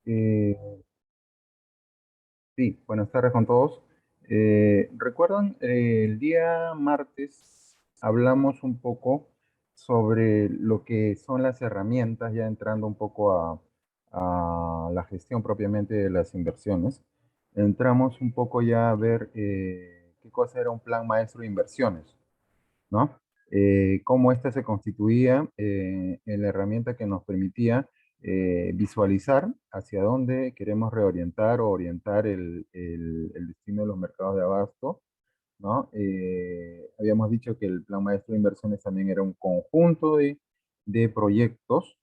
Eh, sí, buenas tardes con todos. ¿Recuerdan? El día martes hablamos un poco sobre lo que son las herramientas, ya entrando un poco a la gestión propiamente de las inversiones. Entramos un poco ya a ver qué cosa era un plan maestro de inversiones, ¿no? Cómo ésta se constituía en la herramienta que nos permitía visualizar hacia dónde queremos reorientar o orientar el destino de los mercados de abasto, ¿no? Habíamos dicho que el plan maestro de inversiones también era un conjunto de proyectos,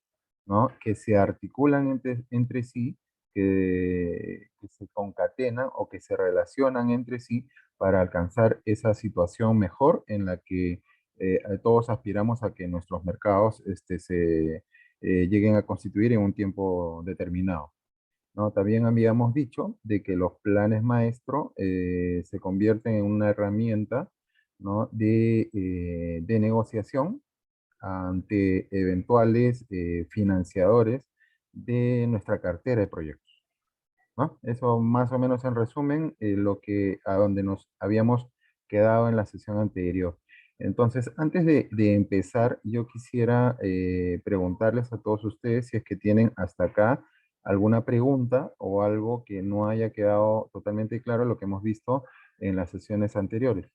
¿no? Que se articulan entre sí, que se concatenan o que se relacionan entre sí para alcanzar esa situación mejor en la que todos aspiramos a que nuestros mercados se lleguen a constituir en un tiempo determinado, ¿no? También habíamos dicho de que los planes maestro se convierten en una herramienta, ¿no? de negociación ante eventuales financiadores de nuestra cartera de proyectos, ¿no? Eso más o menos en resumen lo que a donde nos habíamos quedado en la sesión anterior. Entonces, antes de empezar, yo quisiera preguntarles a todos ustedes si es que tienen hasta acá alguna pregunta o algo que no haya quedado totalmente claro lo que hemos visto en las sesiones anteriores.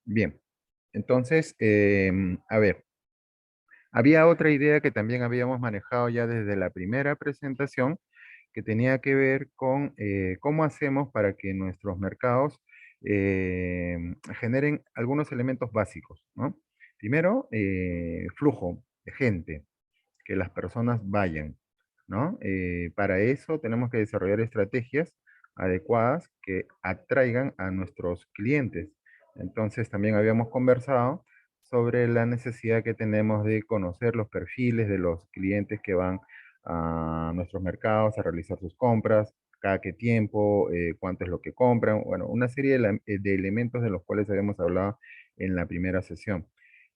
Bien, entonces, a ver, había otra idea que también habíamos manejado ya desde la primera presentación, que tenía que ver con cómo hacemos para que nuestros mercados generen algunos elementos básicos, ¿no? Primero, flujo de gente, que las personas vayan, ¿no? Para eso tenemos que desarrollar estrategias adecuadas que atraigan a nuestros clientes. Entonces, también habíamos conversado sobre la necesidad que tenemos de conocer los perfiles de los clientes que van a nuestros mercados a realizar sus compras, cada qué tiempo, cuánto es lo que compran, bueno, una serie de elementos de los cuales habíamos hablado en la primera sesión.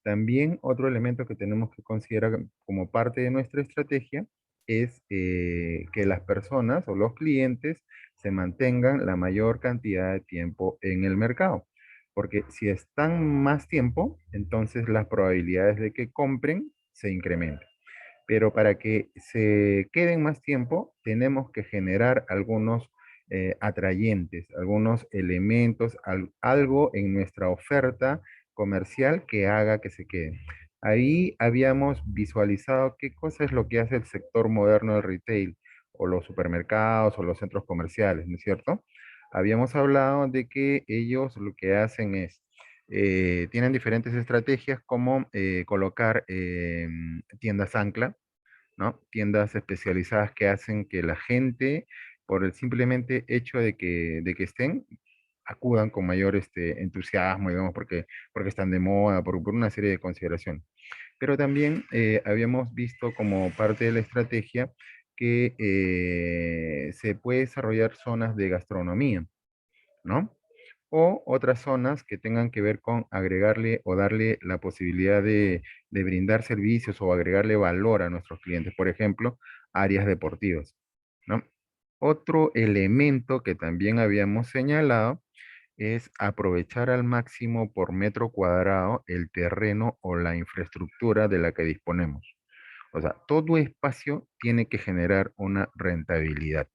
También otro elemento que tenemos que considerar como parte de nuestra estrategia es que las personas o los clientes se mantengan la mayor cantidad de tiempo en el mercado. Porque si están más tiempo, entonces las probabilidades de que compren se incrementan. Pero para que se queden más tiempo, tenemos que generar algunos atrayentes, algunos elementos, algo en nuestra oferta comercial que haga que se queden. Ahí habíamos visualizado qué cosa es lo que hace el sector moderno del retail, o los supermercados, o los centros comerciales, ¿no es cierto? Habíamos hablado de que ellos lo que hacen es tienen diferentes estrategias como colocar tiendas ancla, ¿no? Tiendas especializadas que hacen que la gente, por el simplemente hecho de que estén, acudan con mayor entusiasmo, digamos, porque están de moda, por una serie de consideraciones. Pero también habíamos visto como parte de la estrategia que se puede desarrollar zonas de gastronomía, ¿no? O otras zonas que tengan que ver con agregarle o darle la posibilidad de brindar servicios o agregarle valor a nuestros clientes, por ejemplo, áreas deportivas, ¿no? Otro elemento que también habíamos señalado es aprovechar al máximo por metro cuadrado el terreno o la infraestructura de la que disponemos. O sea, todo espacio tiene que generar una rentabilidad,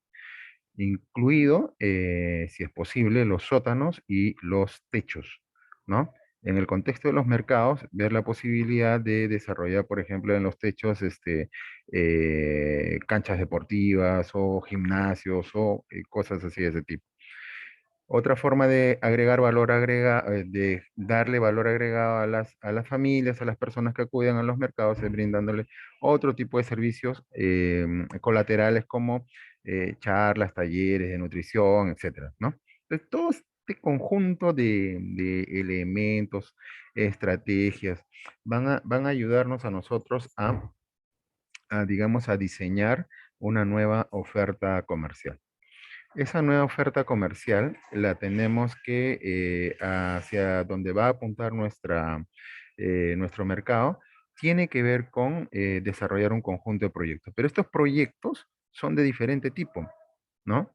incluido, si es posible, los sótanos y los techos, ¿no? En el contexto de los mercados, ver la posibilidad de desarrollar, por ejemplo, en los techos, canchas deportivas o gimnasios o cosas así de ese tipo. Otra forma de agregar valor de darle valor agregado a las familias, a las personas que acuden a los mercados, es brindándole otro tipo de servicios colaterales como charlas, talleres de nutrición, etcétera, ¿no? Entonces, todo este conjunto de elementos, estrategias, van a ayudarnos a nosotros digamos, a diseñar una nueva oferta comercial. Esa nueva oferta comercial la tenemos que, hacia donde va a apuntar nuestro mercado, tiene que ver con desarrollar un conjunto de proyectos. Pero estos proyectos son de diferente tipo, ¿no?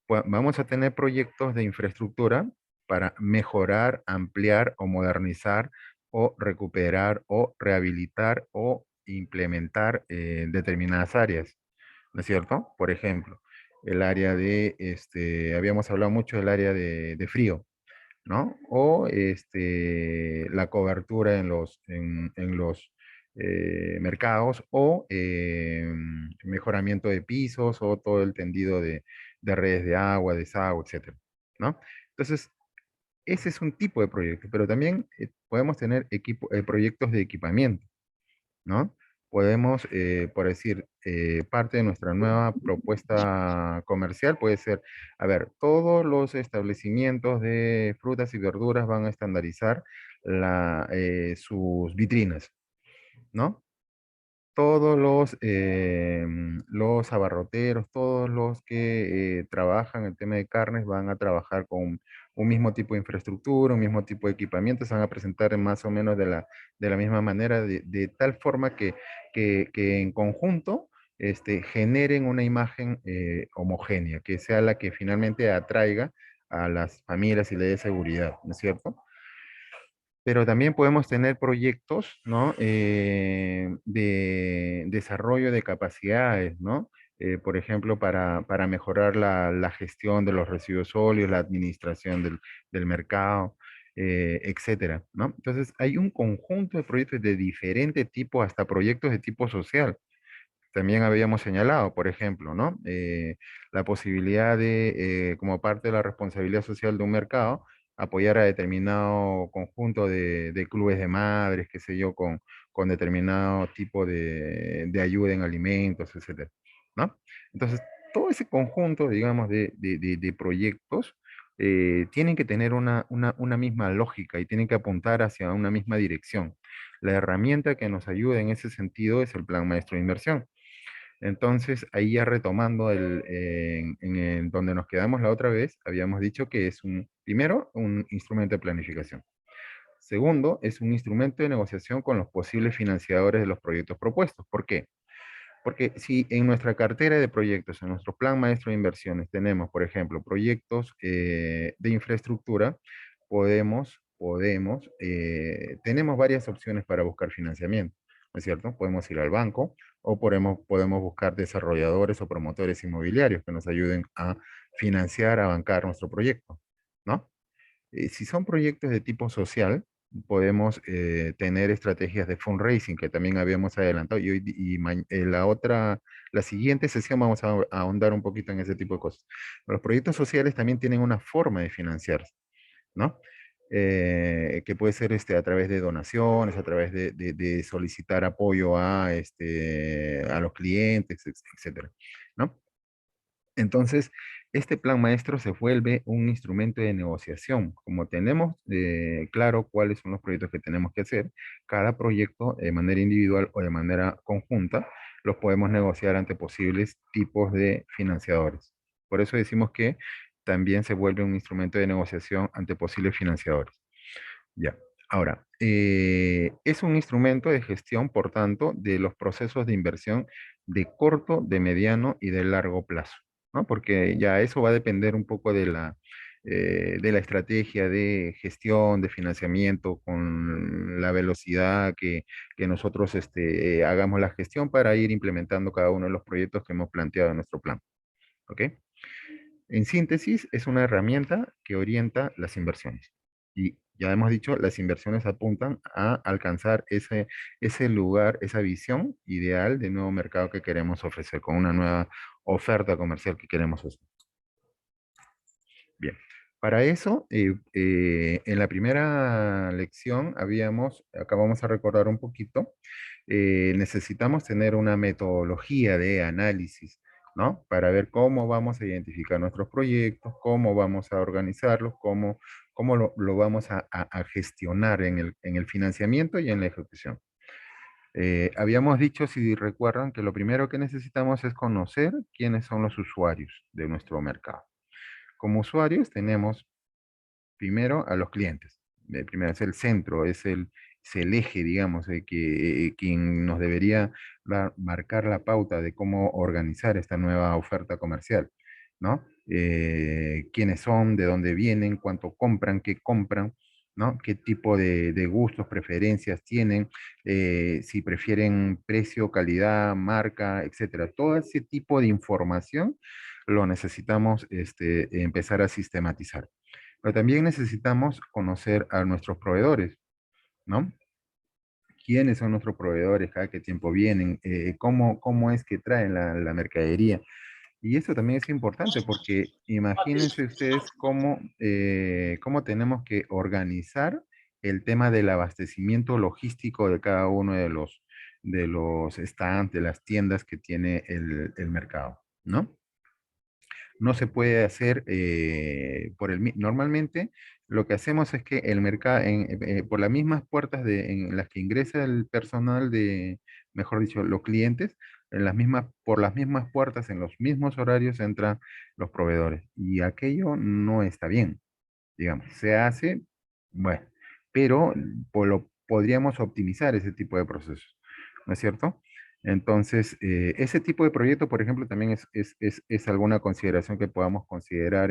Vamos a tener proyectos de infraestructura para mejorar, ampliar o modernizar o recuperar o rehabilitar o implementar determinadas áreas, ¿no es cierto? Por ejemplo, el área habíamos hablado mucho del área de frío, ¿no? O la cobertura en los mercados o mejoramiento de pisos o todo el tendido de redes de agua, desagüe, etcétera, ¿no? Entonces, ese es un tipo de proyecto, pero también podemos tener proyectos de equipamiento, ¿no? Podemos, por decir, parte de nuestra nueva propuesta comercial puede ser, a ver, todos los establecimientos de frutas y verduras van a estandarizar sus vitrinas, ¿no? Todos los abarroteros, todos los que trabajan el tema de carnes van a trabajar con un mismo tipo de infraestructura, un mismo tipo de equipamiento, se van a presentar más o menos de la misma manera, de tal forma que en conjunto generen una imagen homogénea, que sea la que finalmente atraiga a las familias y le dé seguridad, ¿no es cierto? Pero también podemos tener proyectos, ¿no? De desarrollo de capacidades, ¿no? Por ejemplo, para mejorar la gestión de los residuos sólidos, la administración del mercado, etcétera, ¿no? Entonces, hay un conjunto de proyectos de diferente tipo, hasta proyectos de tipo social. También habíamos señalado, por ejemplo, ¿no? La posibilidad de, como parte de la responsabilidad social de un mercado, apoyar a determinado conjunto de clubes de madres, qué sé yo, con determinado tipo de ayuda en alimentos, etcétera, ¿no? Entonces, todo ese conjunto, digamos, de proyectos tienen que tener una misma lógica y tienen que apuntar hacia una misma dirección. La herramienta que nos ayuda en ese sentido es el Plan Maestro de Inversión. Entonces, ahí ya retomando donde nos quedamos la otra vez, habíamos dicho que es primero, un instrumento de planificación. Segundo, es un instrumento de negociación con los posibles financiadores de los proyectos propuestos. ¿Por qué? Porque si en nuestra cartera de proyectos, en nuestro plan maestro de inversiones, tenemos, por ejemplo, proyectos de infraestructura, tenemos varias opciones para buscar financiamiento, ¿no es cierto? Podemos ir al banco o podemos buscar desarrolladores o promotores inmobiliarios que nos ayuden a financiar, a bancar nuestro proyecto, ¿no? Si son proyectos de tipo social, podemos tener estrategias de fundraising que también habíamos adelantado la siguiente sesión vamos a ahondar un poquito en ese tipo de cosas. Los proyectos sociales también tienen una forma de financiarse, ¿no? Que puede ser a través de donaciones, a través de solicitar apoyo a los clientes, etcétera, ¿no? Entonces, este plan maestro se vuelve un instrumento de negociación. Como tenemos claro cuáles son los proyectos que tenemos que hacer, cada proyecto de manera individual o de manera conjunta los podemos negociar ante posibles tipos de financiadores. Por eso decimos que también se vuelve un instrumento de negociación ante posibles financiadores. Ya. Ahora, es un instrumento de gestión, por tanto, de los procesos de inversión de corto, de mediano y de largo plazo, ¿no? Porque ya eso va a depender un poco de la estrategia de gestión, de financiamiento, con la velocidad que nosotros hagamos la gestión para ir implementando cada uno de los proyectos que hemos planteado en nuestro plan, ¿ok? En síntesis, es una herramienta que orienta las inversiones. Y ya hemos dicho, las inversiones apuntan a alcanzar ese lugar, esa visión ideal de nuevo mercado que queremos ofrecer, con una nueva oferta comercial que queremos hacer. Bien, para eso, en la primera lección acá vamos a recordar un poquito, necesitamos tener una metodología de análisis, ¿no? Para ver cómo vamos a identificar nuestros proyectos, cómo vamos a organizarlos, cómo lo vamos a gestionar en el financiamiento y en la ejecución. Habíamos dicho, si recuerdan, que lo primero que necesitamos es conocer quiénes son los usuarios de nuestro mercado. como usuarios tenemos primero a los clientes. Primero es el centro, es el eje, digamos, quien nos debería marcar la pauta de cómo organizar esta nueva oferta comercial, ¿no? Quiénes son, de dónde vienen, cuánto compran, ¿no? Qué tipo de gustos, preferencias tienen, si prefieren precio, calidad, marca, etcétera. Todo ese tipo de información lo necesitamos empezar a sistematizar. Pero también necesitamos conocer a nuestros proveedores, ¿no? ¿Quiénes son nuestros proveedores? ¿Cada qué tiempo vienen? ¿Cómo es que traen la mercadería? Y eso también es importante porque imagínense ustedes cómo tenemos que organizar el tema del abastecimiento logístico de cada uno de los stands, de las tiendas que tiene el mercado, ¿no? No se puede hacer normalmente lo que hacemos es que el mercado, por las mismas puertas en las que ingresa el personal mejor dicho, los clientes, por las mismas puertas, en los mismos horarios entran los proveedores. Y aquello no está bien, digamos. Se hace, bueno, pero podríamos optimizar ese tipo de procesos, ¿no es cierto? Entonces, ese tipo de proyecto, por ejemplo, también es alguna consideración que podamos considerar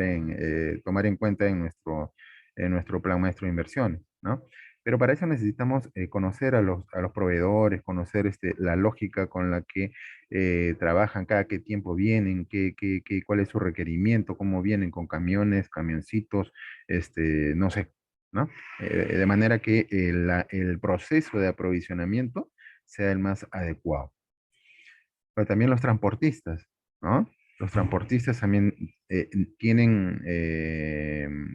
tomar en cuenta en nuestro plan maestro de inversiones, ¿no? Pero para eso necesitamos conocer a los proveedores, conocer la lógica con la que trabajan, cada qué tiempo vienen, cuál es su requerimiento, cómo vienen con camiones, camioncitos, no sé, ¿no? De manera que el proceso de aprovisionamiento sea el más adecuado. Pero también los transportistas, ¿no? Los transportistas también tienen,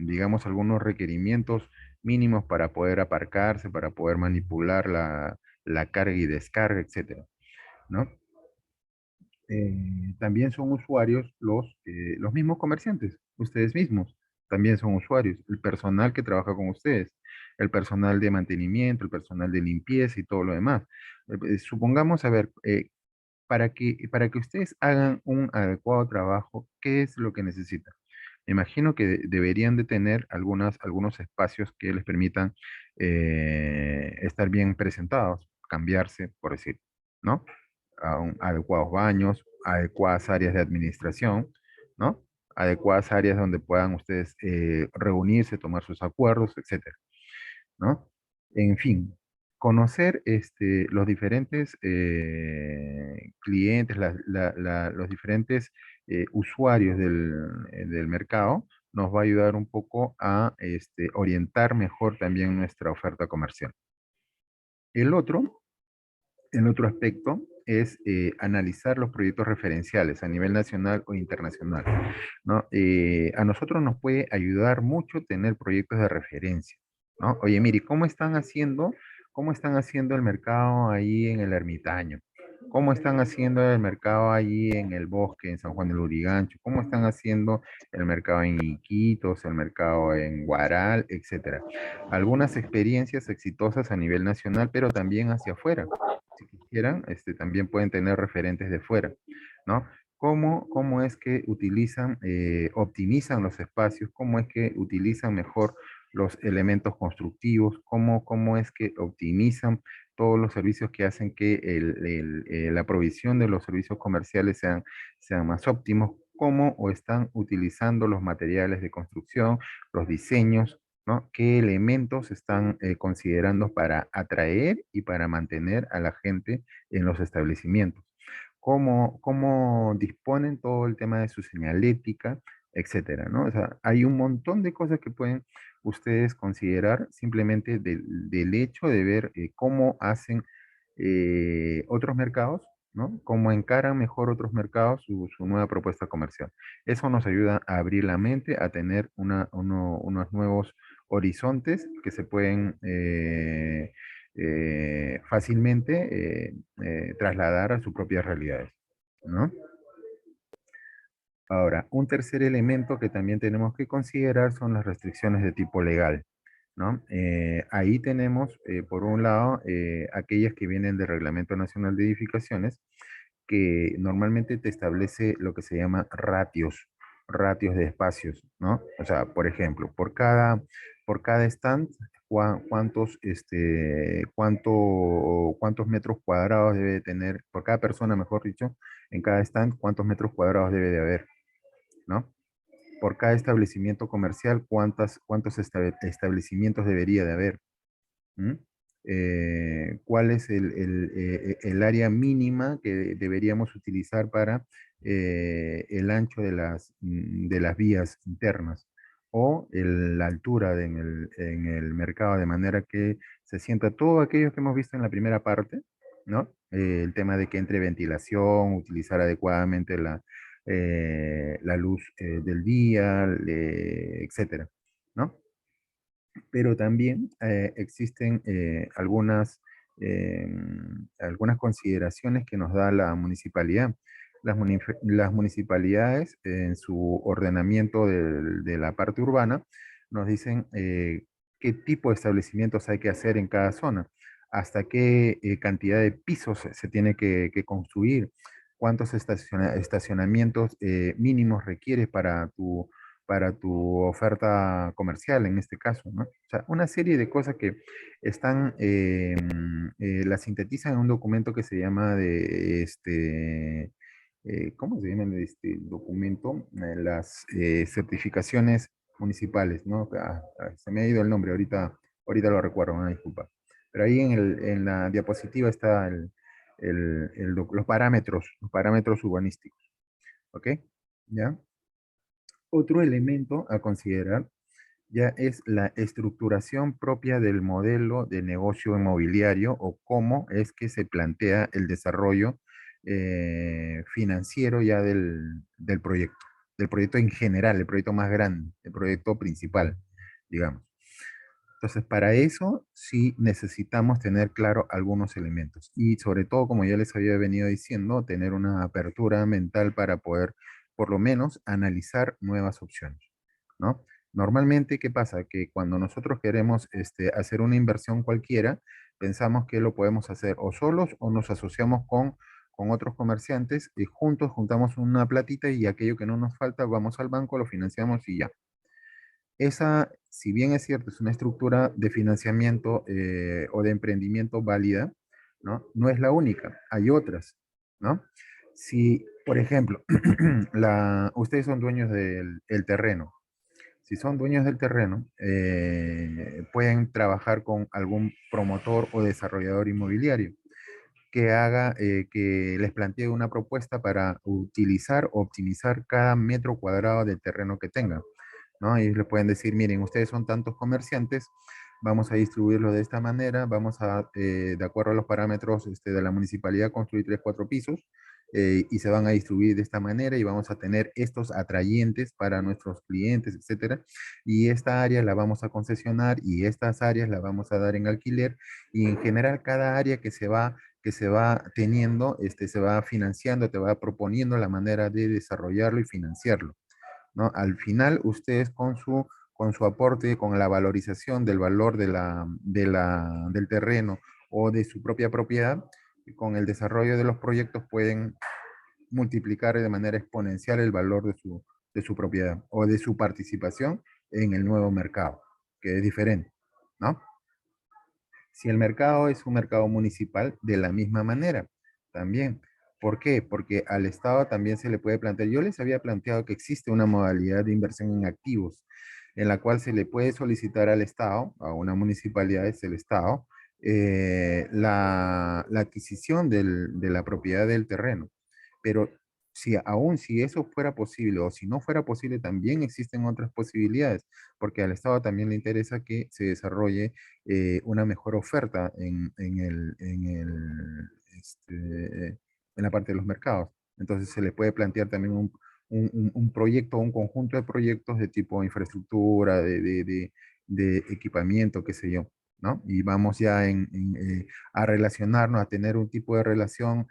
digamos, algunos requerimientos mínimos para poder aparcarse, para poder manipular la carga y descarga, etcétera, ¿no? También son usuarios los mismos comerciantes, ustedes mismos, también son usuarios, el personal que trabaja con ustedes, el personal de mantenimiento, el personal de limpieza y todo lo demás. Supongamos, a ver, para que ustedes hagan un adecuado trabajo, ¿qué es lo que necesitan? Me imagino que deberían de tener algunos espacios que les permitan estar bien presentados, cambiarse, por decir, ¿no? Adecuados baños, adecuadas áreas de administración, ¿no? Adecuadas áreas donde puedan ustedes reunirse, tomar sus acuerdos, etcétera, ¿no? En fin, conocer los diferentes clientes, los diferentes usuarios del mercado, nos va a ayudar un poco a orientar mejor también nuestra oferta comercial. El otro el otro aspecto es analizar los proyectos referenciales a nivel nacional o internacional, ¿no? A nosotros nos puede ayudar mucho tener proyectos de referencia, ¿no? Oye, mire, cómo están haciendo el mercado ahí en el Ermitaño? ¿Cómo están haciendo el mercado ahí en el Bosque, en San Juan del Urigancho? ¿Cómo están haciendo el mercado en Iquitos, el mercado en Guaral, etcétera? Algunas experiencias exitosas a nivel nacional, pero también hacia afuera si quisieran, también pueden tener referentes de fuera, ¿no? ¿Cómo es que optimizan los espacios? ¿Cómo es que utilizan mejor los elementos constructivos? ¿Cómo es que optimizan todos los servicios que hacen que la provisión de los servicios comerciales sean más óptimos? ¿Cómo o están utilizando los materiales de construcción, los diseños, ¿no? ¿Qué elementos están considerando para atraer y para mantener a la gente en los establecimientos? ¿Cómo disponen todo el tema de su señalética, etcétera, ¿no? O sea, hay un montón de cosas que pueden ustedes considerar simplemente del hecho de ver cómo hacen otros mercados, ¿no? Cómo encaran mejor otros mercados su nueva propuesta comercial. Eso nos ayuda a abrir la mente, a tener unos nuevos horizontes que se pueden fácilmente trasladar a sus propias realidades, ¿no? Ahora, un tercer elemento que también tenemos que considerar son las restricciones de tipo legal, ¿no? Ahí tenemos, por un lado, aquellas que vienen del Reglamento Nacional de Edificaciones, que normalmente te establece lo que se llama ratios, ratios de espacios, ¿no? O sea, por ejemplo, por cada stand, cuántos metros cuadrados debe de tener, por cada persona, mejor dicho, en cada stand, cuántos metros cuadrados debe de haber, ¿no? Por cada establecimiento comercial, cuántos establecimientos debería de haber. ¿Mm? ¿Cuál es el área mínima que deberíamos utilizar para el ancho de las vías internas o la altura en el mercado, de manera que se sienta todo aquello que hemos visto en la primera parte, ¿no? El tema de que entre ventilación, utilizar adecuadamente la luz del día, etcétera, ¿no? Pero también existen eh, algunas consideraciones que nos da la municipalidad. Las municipalidades en su ordenamiento de la parte urbana nos dicen qué tipo de establecimientos hay que hacer en cada zona, hasta qué cantidad de pisos se tiene que construir, cuántos estacionamientos mínimos requieres para tu oferta comercial en este caso, ¿no? O sea, una serie de cosas que están, las sintetizan en un documento que se llama ¿cómo se llama este documento? Las certificaciones municipales, ¿no? Se me ha ido el nombre, ahorita lo recuerdo, una disculpa. Pero ahí en la diapositiva está los parámetros urbanísticos, ¿ok? ¿Ya? Otro elemento a considerar ya es la estructuración propia del modelo de negocio inmobiliario o cómo es que se plantea el desarrollo financiero ya del proyecto en general, el proyecto más grande, el proyecto principal, digamos. Entonces, para eso sí necesitamos tener claro algunos elementos y sobre todo, como ya les había venido diciendo, tener una apertura mental para poder, por lo menos, analizar nuevas opciones, ¿no? Normalmente, ¿qué pasa? Que cuando nosotros queremos hacer una inversión cualquiera, pensamos que lo podemos hacer o solos o nos asociamos con otros comerciantes y juntos juntamos una platita y aquello que no nos falta, vamos al banco, lo financiamos y ya. Esa, si bien es cierto, es una estructura de financiamiento o de emprendimiento válida, ¿no? No es la única, hay otras, ¿no? Si, por ejemplo, ustedes son dueños del terreno, si son dueños del terreno, pueden trabajar con algún promotor o desarrollador inmobiliario que les plantee una propuesta para utilizar o optimizar cada metro cuadrado del terreno que tengan, ¿no? Y les pueden decir, miren, ustedes son tantos comerciantes, vamos a distribuirlo de esta manera, vamos a, de acuerdo a los parámetros de la municipalidad, construir 3, 4 pisos y se van a distribuir de esta manera y vamos a tener estos atrayentes para nuestros clientes, etcétera. Y esta área la vamos a concesionar y estas áreas la vamos a dar en alquiler y en general cada área que se va teniendo, se va financiando, te va proponiendo la manera de desarrollarlo y financiarlo, ¿no? Al final, ustedes con su aporte, con la valorización del valor del terreno o de su propia propiedad, con el desarrollo de los proyectos pueden multiplicar de manera exponencial el valor de su propiedad o de su participación en el nuevo mercado, que es diferente, ¿no? Si el mercado es un mercado municipal, de la misma manera, también. ¿Por qué? Porque al Estado también se le puede plantear, yo les había planteado que existe una modalidad de inversión en activos, en la cual se le puede solicitar al Estado, a una municipalidad es el Estado, la adquisición de la propiedad del terreno. Pero si aún si eso fuera posible o si no fuera posible, también existen otras posibilidades, porque al Estado también le interesa que se desarrolle una mejor oferta en la parte de los mercados. Entonces se le puede plantear también un proyecto, un conjunto de proyectos de tipo infraestructura, de equipamiento, qué sé yo, ¿no? Y vamos ya a relacionarnos, a tener un tipo de relación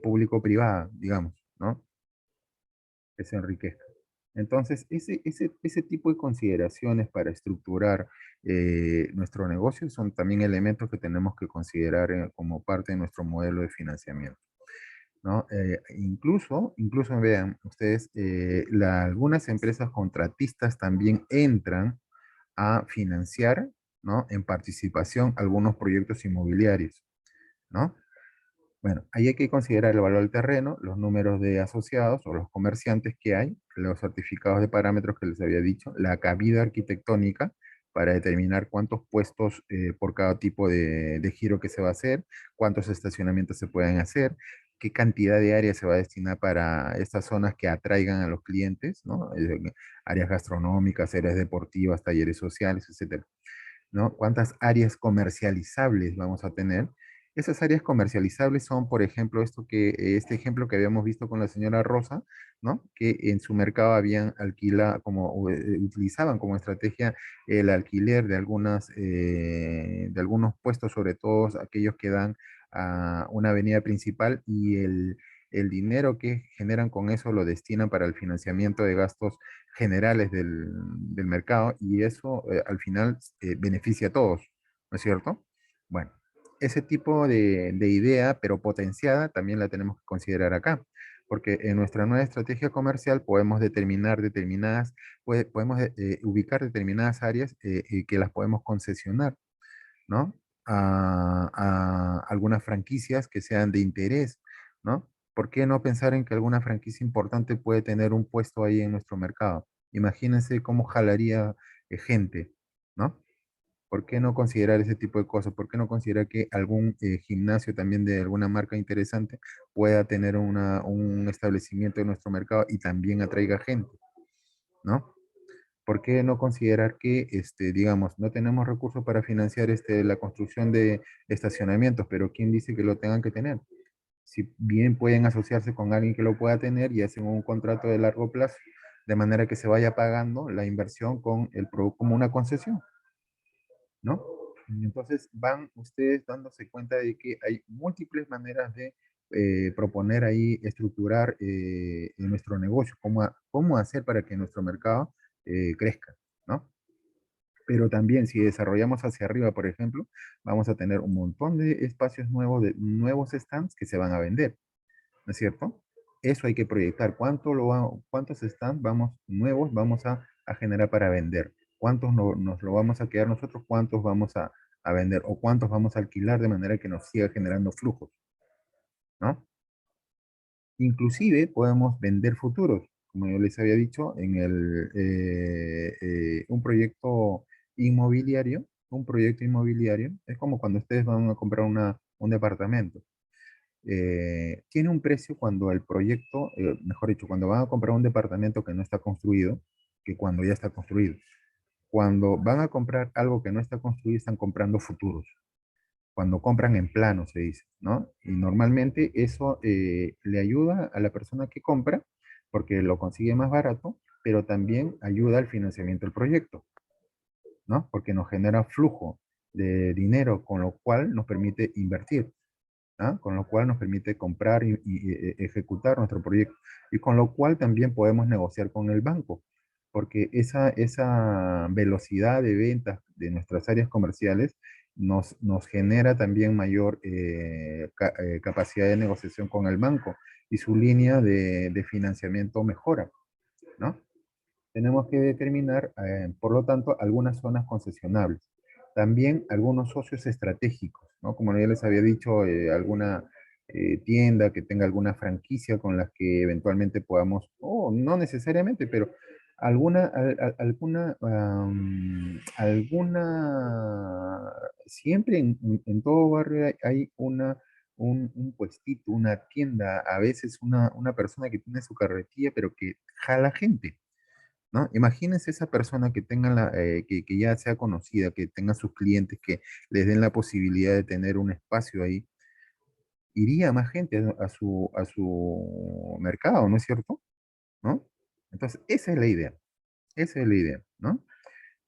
público-privada, digamos, ¿no? Que se enriquezca. Entonces, ese tipo de consideraciones para estructurar nuestro negocio son también elementos que tenemos que considerar como parte de nuestro modelo de financiamiento. ¿no? Incluso vean ustedes, algunas empresas contratistas también entran a financiar, ¿no? En participación algunos proyectos inmobiliarios, ¿no? Bueno, ahí hay que considerar el valor del terreno, los números de asociados o los comerciantes que hay, los certificados de parámetros que les había dicho, la cabida arquitectónica para determinar cuántos puestos por cada tipo de giro que se va a hacer, cuántos estacionamientos se pueden hacer, qué cantidad de área se va a destinar para estas zonas que atraigan a los clientes, ¿no? Áreas gastronómicas, áreas deportivas, talleres sociales, etcétera. ¿No? ¿Cuántas áreas comercializables vamos a tener? Esas áreas comercializables son, por ejemplo, este ejemplo que habíamos visto con la señora Rosa, ¿no? Que en su mercado habían utilizaban como estrategia el alquiler de algunos puestos, sobre todo aquellos que dan a una avenida principal y el dinero que generan con eso lo destinan para el financiamiento de gastos generales del mercado y eso al final beneficia a todos, ¿no es cierto? Bueno, ese tipo de idea, pero potenciada, también la tenemos que considerar acá, porque en nuestra nueva estrategia comercial podemos podemos ubicar determinadas áreas que las podemos concesionar, ¿no? A algunas franquicias que sean de interés, ¿no? ¿Por qué no pensar en que alguna franquicia importante puede tener un puesto ahí en nuestro mercado? Imagínense cómo jalaría gente, ¿no? ¿Por qué no considerar ese tipo de cosas? ¿Por qué no considerar que algún gimnasio también de alguna marca interesante pueda tener un establecimiento en nuestro mercado y también atraiga gente, ¿no? ¿Por qué no considerar que, digamos, no tenemos recursos para financiar la construcción de estacionamientos, pero quién dice que lo tengan que tener? Si bien pueden asociarse con alguien que lo pueda tener y hacen un contrato de largo plazo, de manera que se vaya pagando la inversión con el producto como una concesión, ¿no? Y entonces van ustedes dándose cuenta de que hay múltiples maneras de proponer ahí, estructurar nuestro negocio, cómo hacer para que nuestro mercado crezca, ¿no? Pero también si desarrollamos hacia arriba, por ejemplo, vamos a tener un montón de espacios nuevos, de nuevos stands que se van a vender, ¿no es cierto? Eso hay que proyectar. ¿Cuántos stands nuevos vamos a generar para vender? ¿Cuántos nos lo vamos a quedar nosotros? ¿Cuántos vamos a vender? ¿O cuántos vamos a alquilar de manera que nos siga generando flujos? ¿No? Inclusive podemos vender futuros, como yo les había dicho, un un proyecto inmobiliario, es como cuando ustedes van a comprar un departamento. Tiene un precio cuando el proyecto, mejor dicho, cuando van a comprar un departamento que no está construido, que cuando ya está construido. Cuando van a comprar algo que no está construido, están comprando futuros. Cuando compran en plano, se dice, ¿no? Y normalmente eso le ayuda a la persona que compra porque lo consigue más barato, pero también ayuda al financiamiento del proyecto, ¿no? Porque nos genera flujo de dinero, con lo cual nos permite invertir. ¿Ah? Con lo cual nos permite comprar y ejecutar nuestro proyecto y con lo cual también podemos negociar con el banco, porque esa velocidad de ventas de nuestras áreas comerciales nos genera también mayor capacidad de negociación con el banco y su línea de financiamiento mejora, ¿no? Tenemos que determinar, por lo tanto, algunas zonas concesionables. También algunos socios estratégicos, ¿no? Como ya les había dicho, alguna tienda que tenga alguna franquicia con la que eventualmente podamos, o no necesariamente, pero siempre en todo barrio hay un puestito, una tienda, a veces una persona que tiene su carretilla, pero que jala gente. ¿No? Imagínense esa persona que que ya sea conocida, que tenga sus clientes, que les den la posibilidad de tener un espacio ahí, iría más gente a su mercado, ¿no es cierto? ¿No? Entonces, esa es la idea, esa es la idea, ¿no?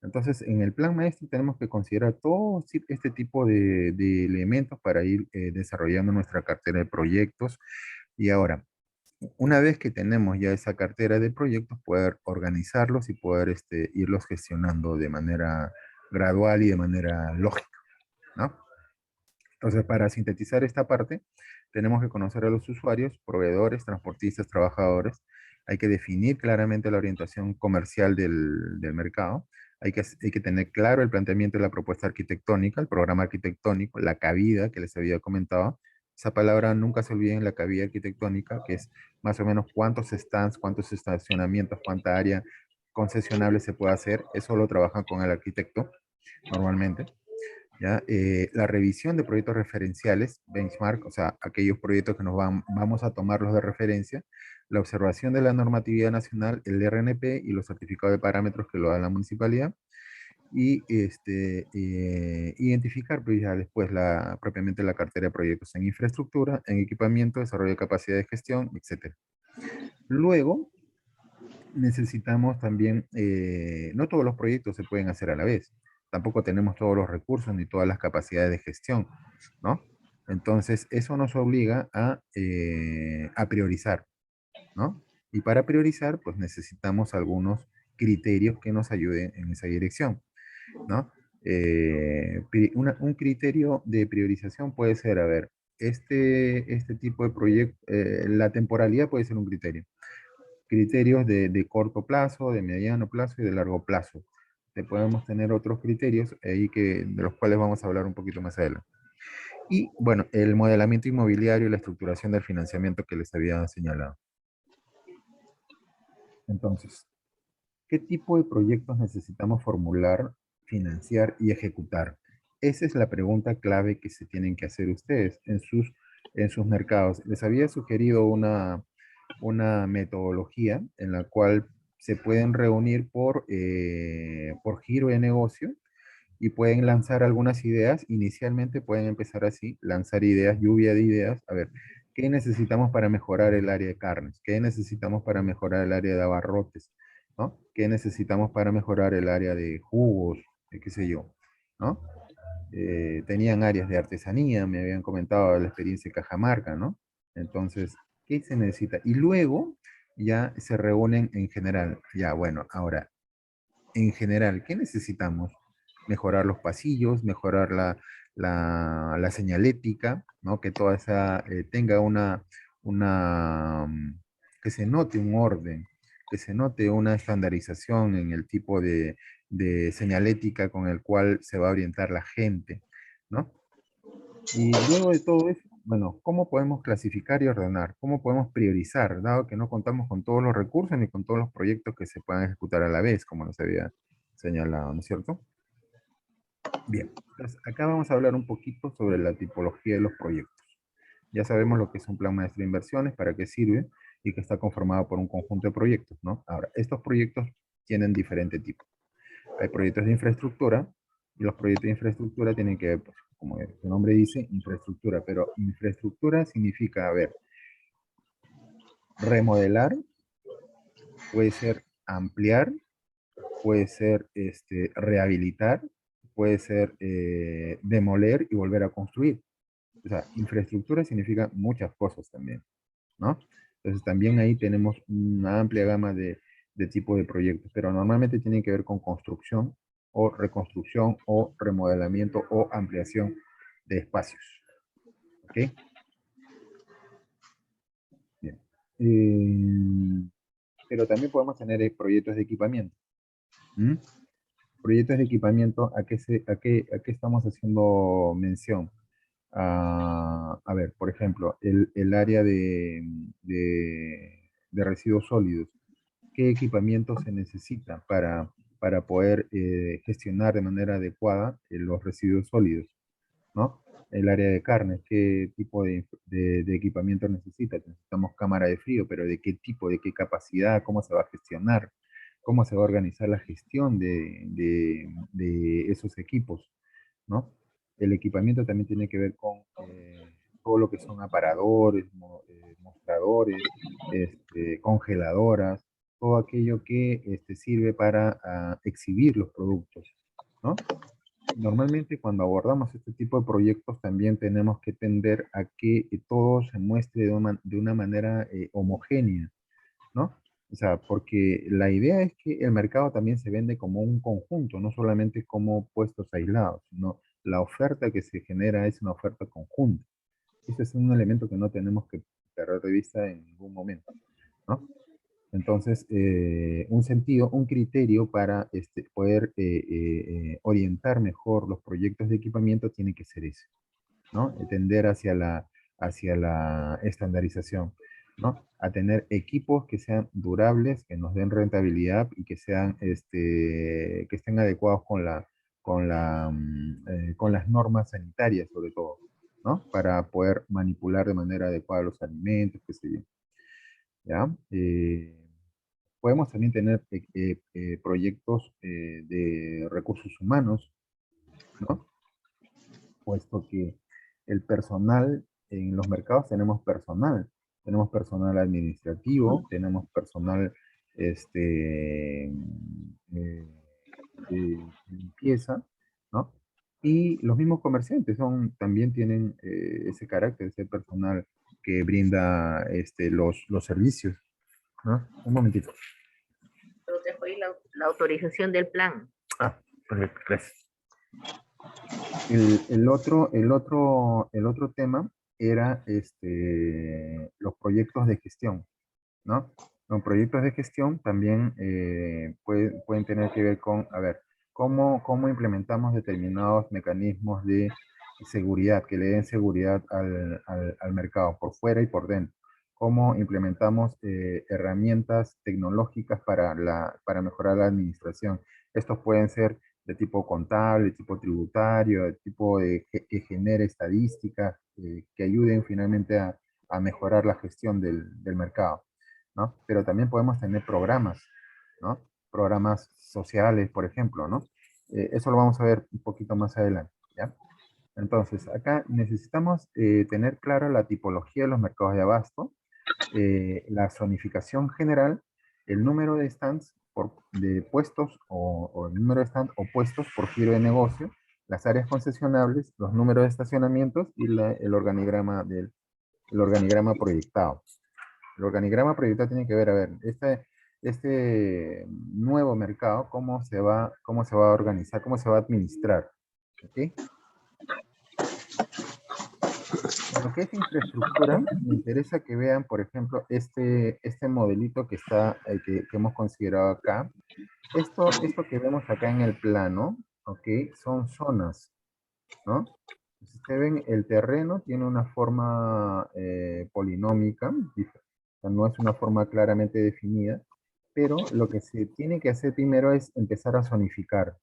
Entonces, en el plan maestro tenemos que considerar todo este tipo de elementos para ir desarrollando nuestra cartera de proyectos. Y ahora, una vez que tenemos ya esa cartera de proyectos, poder organizarlos y poder irlos gestionando de manera gradual y de manera lógica, ¿no? Entonces, para sintetizar esta parte, tenemos que conocer a los usuarios, proveedores, transportistas, trabajadores. Hay que definir claramente la orientación comercial del mercado. Hay que tener claro el planteamiento de la propuesta arquitectónica, el programa arquitectónico, la cabida que les había comentado. Esa palabra nunca se olviden, la cabida arquitectónica, que es más o menos cuántos stands, cuántos estacionamientos, cuánta área concesionable se puede hacer. Eso lo trabajan con el arquitecto normalmente. ¿Ya? La revisión de proyectos referenciales, benchmark, o sea, aquellos proyectos que vamos a tomarlos de referencia, la observación de la normatividad nacional, el RNP y los certificados de parámetros que lo da la municipalidad, y identificar pues, ya después propiamente la cartera de proyectos en infraestructura, en equipamiento, desarrollo de capacidad de gestión, etc. Luego, necesitamos también, no todos los proyectos se pueden hacer a la vez, tampoco tenemos todos los recursos ni todas las capacidades de gestión, ¿no? Entonces, eso nos obliga a priorizar, ¿no? Y para priorizar, pues necesitamos algunos criterios que nos ayuden en esa dirección, ¿no? Un criterio de priorización puede ser, a ver, este tipo de proyecto, la temporalidad puede ser un criterio. Criterios de corto plazo, de mediano plazo y de largo plazo. Podemos tener otros criterios ahí de los cuales vamos a hablar un poquito más adelante. Y bueno, el modelamiento inmobiliario y la estructuración del financiamiento que les había señalado. Entonces, ¿qué tipo de proyectos necesitamos formular, financiar y ejecutar? Esa es la pregunta clave que se tienen que hacer ustedes en sus mercados. Les había sugerido una metodología en la cual se pueden reunir por giro de negocio y pueden lanzar algunas ideas. Inicialmente pueden empezar así, lanzar ideas, lluvia de ideas. A ver, ¿qué necesitamos para mejorar el área de carnes? ¿Qué necesitamos para mejorar el área de abarrotes? ¿No? ¿Qué necesitamos para mejorar el área de jugos? Qué sé yo, ¿no? Tenían áreas de artesanía, me habían comentado la experiencia de Cajamarca, ¿no? Entonces, ¿qué se necesita? Y luego ya se reúnen en general. Ya, bueno, ahora, en general, ¿qué necesitamos? Mejorar los pasillos, mejorar la señalética, ¿no? Que toda esa tenga que se note un orden, que se note una estandarización en el tipo de señalética con el cual se va a orientar la gente, ¿no? Y luego de todo eso, bueno, ¿cómo podemos clasificar y ordenar? ¿Cómo podemos priorizar, dado que no contamos con todos los recursos ni con todos los proyectos que se puedan ejecutar a la vez, como nos había señalado, ¿no es cierto? Bien, entonces acá vamos a hablar un poquito sobre la tipología de los proyectos. Ya sabemos lo que es un plan maestro de inversiones, para qué sirve y que está conformado por un conjunto de proyectos, ¿no? Ahora, estos proyectos tienen diferente tipo. Hay proyectos de infraestructura y los proyectos de infraestructura tienen que ver, pues, como su nombre dice, infraestructura, pero infraestructura significa, a ver, remodelar, puede ser ampliar, puede ser rehabilitar, puede ser demoler y volver a construir. O sea, infraestructura significa muchas cosas también, ¿no? Entonces también ahí tenemos una amplia gama de tipo de proyectos, pero normalmente tienen que ver con construcción o reconstrucción o remodelamiento o ampliación de espacios. ¿Ok? Bien. Pero también podemos tener proyectos de equipamiento. ¿Mm? Proyectos de equipamiento, a qué estamos haciendo mención? A ver, por ejemplo, el área de residuos sólidos. ¿Qué equipamiento se necesita para poder gestionar de manera adecuada los residuos sólidos, ¿no? El área de carnes, ¿qué tipo de equipamiento necesita? Necesitamos cámara de frío, pero ¿de qué tipo, de qué capacidad, cómo se va a gestionar, cómo se va a organizar la gestión de esos equipos, ¿no? El equipamiento también tiene que ver con todo lo que son aparadores, mostradores, congeladoras, todo aquello que sirve para exhibir los productos, ¿no? Normalmente cuando abordamos este tipo de proyectos también tenemos que tender a que todo se muestre de una manera homogénea, ¿no? O sea, porque la idea es que el mercado también se vende como un conjunto, no solamente como puestos aislados, sino la oferta que se genera es una oferta conjunta. Ese es un elemento que no tenemos que perder de vista en ningún momento, ¿no? Entonces, un sentido, un criterio para poder orientar mejor los proyectos de equipamiento tiene que ser ese, ¿no? Tender hacia la estandarización, ¿no? A tener equipos que sean durables, que nos den rentabilidad y que sean, que estén adecuados con las normas sanitarias, sobre todo, ¿no? Para poder manipular de manera adecuada los alimentos, qué sé yo, ¿ya? Podemos también tener proyectos de recursos humanos, ¿no? Puesto que el personal, en los mercados tenemos personal administrativo, tenemos personal de limpieza, ¿no? Y los mismos comerciantes también tienen ese carácter, ese personal que brinda los servicios, ¿no? Un momentito. Pero te fue la autorización del plan. Ah, perfecto, gracias. El otro tema era los proyectos de gestión, ¿no? Los proyectos de gestión también pueden tener que ver con, a ver, cómo implementamos determinados mecanismos de seguridad, que le den seguridad al mercado, por fuera y por dentro. Cómo implementamos herramientas tecnológicas para mejorar la administración. Estos pueden ser de tipo contable, de tipo tributario, de tipo que genere estadísticas, que ayuden finalmente a mejorar la gestión del mercado, ¿no? Pero también podemos tener programas, ¿no? Programas sociales, por ejemplo, ¿no? Eso lo vamos a ver un poquito más adelante, ¿ya? Entonces, acá necesitamos tener clara la tipología de los mercados de abasto, la zonificación general, el número de stands de puestos o el número de stands o puestos por giro de negocio, las áreas concesionables, los números de estacionamientos y el organigrama proyectado. El organigrama proyectado tiene que ver, a ver, este nuevo mercado, cómo se va a organizar, cómo se va a administrar. ¿Ok? En lo que es infraestructura, me interesa que vean, por ejemplo, este modelito que hemos considerado acá. Esto que vemos acá en el plano, ¿ok? Son zonas, ¿no? Si ustedes ven, el terreno tiene una forma polinómica, o sea, no es una forma claramente definida, pero lo que se tiene que hacer primero es empezar a zonificar,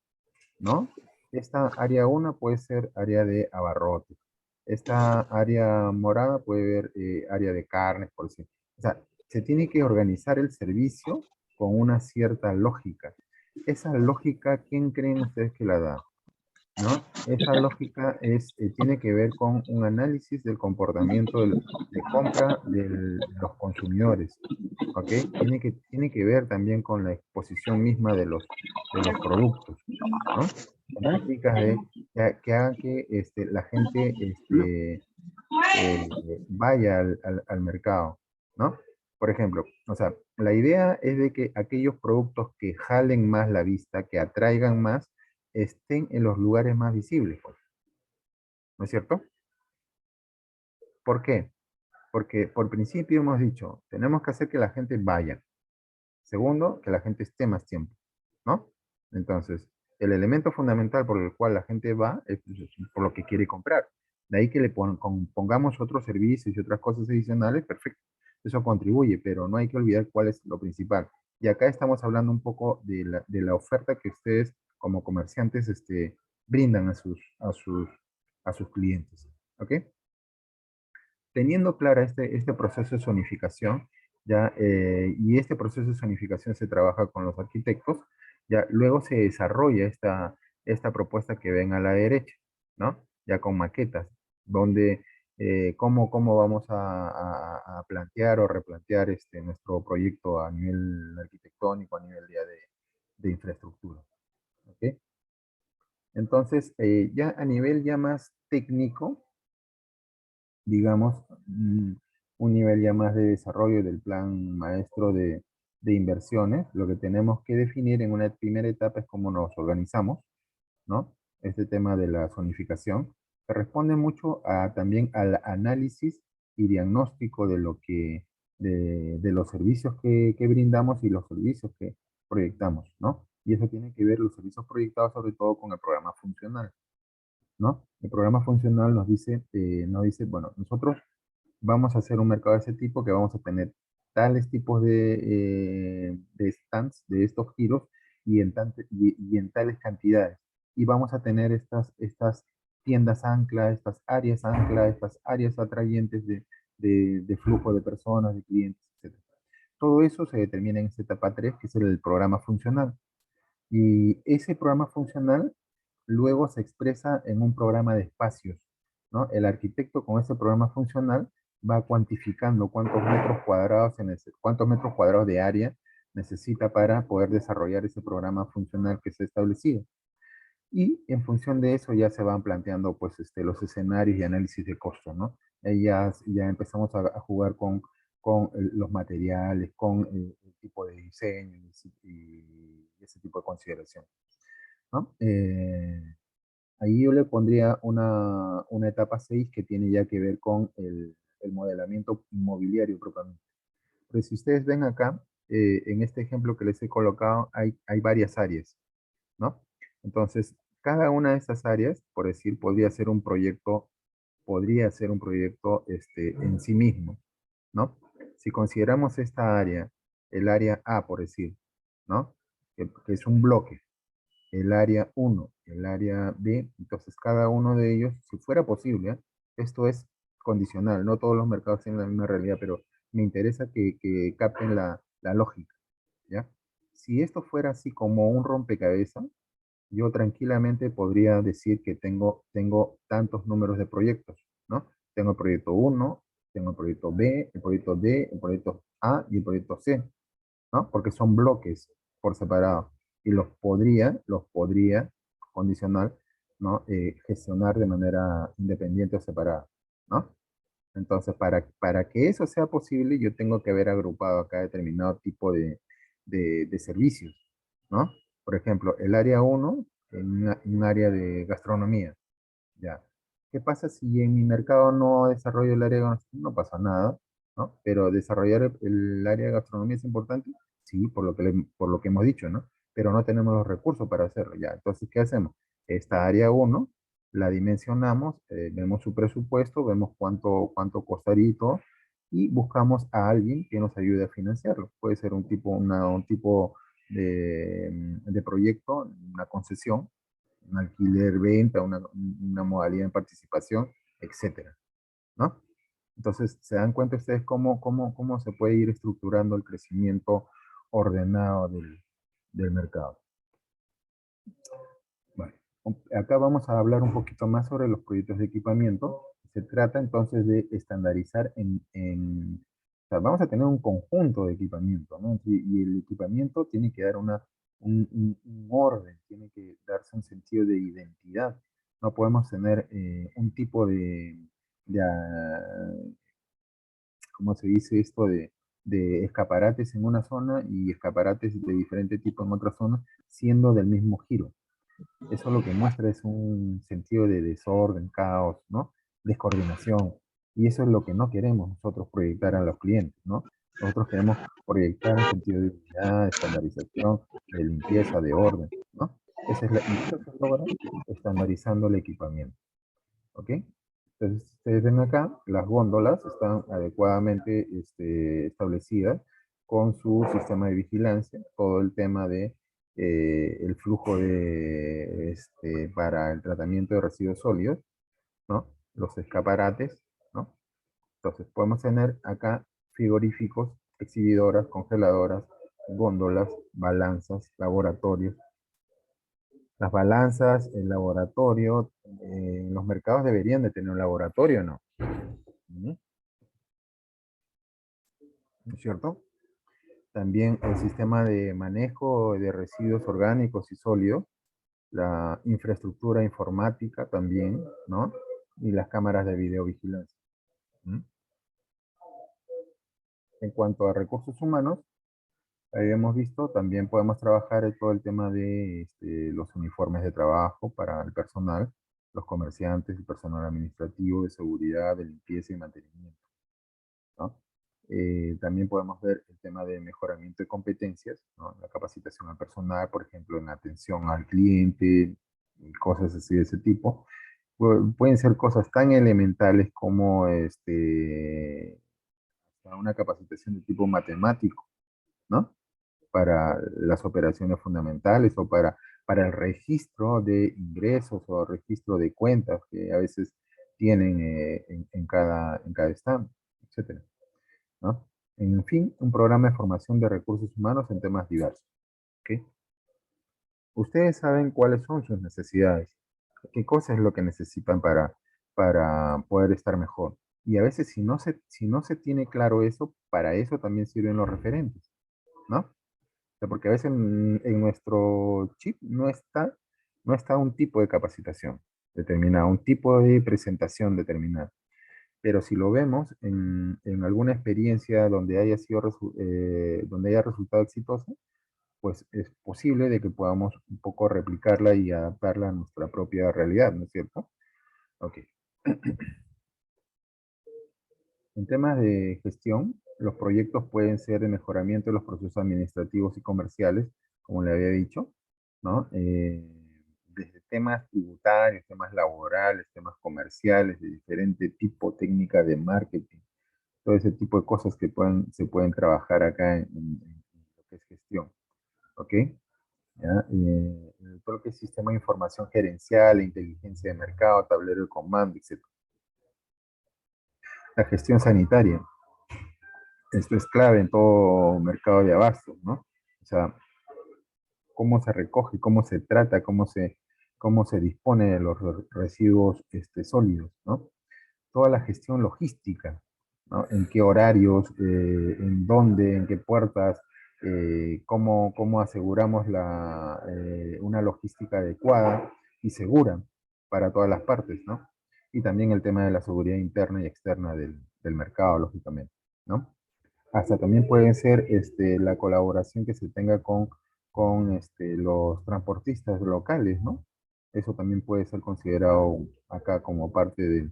¿no? Esta área 1 puede ser área de abarrotes. Esta área morada puede ver área de carnes, por decir. O sea, se tiene que organizar el servicio con una cierta lógica. Esa lógica, ¿quién creen ustedes que la da? ¿No? Esa lógica tiene que ver con un análisis del comportamiento de compra de los consumidores, ¿ok? Tiene que ver también con la exposición misma de los productos, ¿no? Con prácticas que hagan que la gente vaya al mercado, ¿no? Por ejemplo, o sea, la idea es de que aquellos productos que jalen más la vista, que atraigan más, estén en los lugares más visibles, pues, ¿no es cierto? ¿Por qué? Porque por principio hemos dicho, tenemos que hacer que la gente vaya. Segundo, que la gente esté más tiempo, ¿no? Entonces, el elemento fundamental por el cual la gente va es por lo que quiere comprar. De ahí que le pongamos otros servicios y otras cosas adicionales, perfecto. Eso contribuye, pero no hay que olvidar cuál es lo principal. Y acá estamos hablando un poco de la oferta que ustedes como comerciantes brindan a sus clientes. ¿Ok? Teniendo clara este proceso de zonificación, ya, y este proceso de zonificación se trabaja con los arquitectos, ya luego se desarrolla esta propuesta que ven a la derecha, ¿no? Ya con maquetas, donde cómo vamos a plantear o replantear nuestro proyecto a nivel arquitectónico, a nivel ya de infraestructura. ¿Ok? Entonces, ya a nivel ya más técnico, digamos, un nivel ya más de desarrollo del plan maestro de inversiones, lo que tenemos que definir en una primera etapa es cómo nos organizamos, ¿no? Este tema de la zonificación. se responde mucho también al análisis y diagnóstico de lo de los servicios que brindamos y los servicios que proyectamos, ¿no? Y eso tiene que ver los servicios proyectados sobre todo con el programa funcional, ¿no? El programa funcional nos dice, bueno, nosotros vamos a hacer un mercado de ese tipo que vamos a tener tales tipos de stands, de estos giros, y en tales cantidades. Y vamos a tener estas tiendas ancla, estas áreas atrayentes de flujo de personas, de clientes, etc. Todo eso se determina en esta etapa 3, que es el programa funcional. Y ese programa funcional luego se expresa en un programa de espacios, ¿no? El arquitecto con ese programa funcional va cuantificando cuántos metros cuadrados de área necesita para poder desarrollar ese programa funcional que se ha establecido. Y en función de eso ya se van planteando pues, los escenarios y análisis de costo, ¿no? Ahí ya empezamos a jugar con los materiales, con el tipo de diseño y ese tipo de consideración, ¿no? Ahí yo le pondría una etapa 6 que tiene ya que ver con el modelamiento inmobiliario propiamente. Pero si ustedes ven acá, en este ejemplo que les he colocado, hay varias áreas, ¿no? Entonces, cada una de estas áreas, por decir, podría ser un proyecto en sí mismo, ¿no? Si consideramos esta área, el área A, por decir, ¿no? Que es un bloque, el área 1, el área B, entonces cada uno de ellos, si fuera posible, ¿eh? Esto es condicional, no todos los mercados tienen la misma realidad, pero me interesa que capten la lógica, ¿ya? Si esto fuera así como un rompecabezas, yo tranquilamente podría decir que tengo tantos números de proyectos, ¿no? Tengo el proyecto 1, tengo el proyecto B, el proyecto D, el proyecto A y el proyecto C, ¿no? Porque son bloques por separado y los podría condicional, ¿no? Gestionar de manera independiente o separada, ¿no? Entonces, para que eso sea posible, yo tengo que haber agrupado acá determinado tipo de servicios, ¿no? Por ejemplo, el área 1 en un área de gastronomía, ¿ya? ¿Qué pasa si en mi mercado no desarrollo el área de gastronomía? No pasa nada, ¿no? Pero desarrollar el área de gastronomía es importante, sí, por lo que hemos dicho, ¿no? Pero no tenemos los recursos para hacerlo, ¿ya? Entonces, ¿qué hacemos? Esta área 1 la dimensionamos, vemos su presupuesto, vemos cuánto costaría y todo, y buscamos a alguien que nos ayude a financiarlo. Puede ser un tipo de proyecto, una concesión, un alquiler, venta, una modalidad en participación, etcétera, ¿no? Entonces, ¿se dan cuenta ustedes cómo se puede ir estructurando el crecimiento ordenado del mercado? Bueno, acá vamos a hablar un poquito más sobre los proyectos de equipamiento. Se trata entonces de estandarizar o sea, vamos a tener un conjunto de equipamiento, ¿no? Y el equipamiento tiene que dar un orden, tiene que darse un sentido de identidad. No podemos tener un tipo de ¿cómo se dice esto? De escaparates en una zona y escaparates de diferente tipo en otra zona, siendo del mismo giro. Eso lo que muestra es un sentido de desorden, caos, ¿no? Descoordinación. Y eso es lo que no queremos nosotros proyectar a los clientes, ¿no? Nosotros queremos proyectar un sentido de unidad, de estandarización, de limpieza, de orden, ¿no? Y eso se logra estandarizando el equipamiento, ¿ok? Entonces, ustedes ven acá, las góndolas están adecuadamente establecidas con su sistema de vigilancia, todo el tema de el flujo para el tratamiento de residuos sólidos, ¿no? Los escaparates, ¿no? Entonces, podemos tener acá frigoríficos, exhibidoras, congeladoras, góndolas, balanzas, laboratorios. Las balanzas, el laboratorio, los mercados deberían de tener un laboratorio, ¿no? ¿Mm? ¿No es cierto? También el sistema de manejo de residuos orgánicos y sólidos, la infraestructura informática también, ¿no? Y las cámaras de videovigilancia. ¿Mm? En cuanto a recursos humanos, habíamos visto, también podemos trabajar en todo el tema de los uniformes de trabajo para el personal, los comerciantes, el personal administrativo, de seguridad, de limpieza y mantenimiento, ¿no? También podemos ver el tema de mejoramiento de competencias, ¿no? La capacitación al personal, por ejemplo, en atención al cliente, y cosas así de ese tipo. Pueden ser cosas tan elementales como hasta una capacitación de tipo matemático, ¿no? Para las operaciones fundamentales o para el registro de ingresos o registro de cuentas que a veces tienen en cada stand, etcétera, ¿no? En fin, un programa de formación de recursos humanos en temas diversos. ¿Ok? Ustedes saben cuáles son sus necesidades, qué cosa es lo que necesitan para poder estar mejor. Y a veces si no se tiene claro eso, para eso también sirven los referentes, ¿no? O sea, porque a veces en nuestro chip no está un tipo de capacitación determinado, un tipo de presentación determinado. Pero si lo vemos en alguna experiencia donde donde haya resultado exitoso, pues es posible de que podamos un poco replicarla y adaptarla a nuestra propia realidad, ¿no es cierto? Ok. En temas de gestión, los proyectos pueden ser de mejoramiento de los procesos administrativos y comerciales, como le había dicho, ¿no? Desde temas tributarios, temas laborales, temas comerciales, de diferente tipo, técnica de marketing, todo ese tipo de cosas que se pueden trabajar acá en lo que es gestión, ¿ok? ¿Ya? Todo lo que es sistema de información gerencial, inteligencia de mercado, tablero de comando, etc. La gestión sanitaria. Esto es clave en todo mercado de abastos, ¿no? O sea, cómo se recoge, cómo se trata, cómo se dispone de los residuos sólidos, ¿no? Toda la gestión logística, ¿no? En qué horarios, en dónde, en qué puertas, cómo aseguramos una logística adecuada y segura para todas las partes, ¿no? Y también el tema de la seguridad interna y externa del mercado, lógicamente, ¿no? Hasta también puede ser la colaboración que se tenga con los transportistas locales, ¿no? Eso también puede ser considerado acá como parte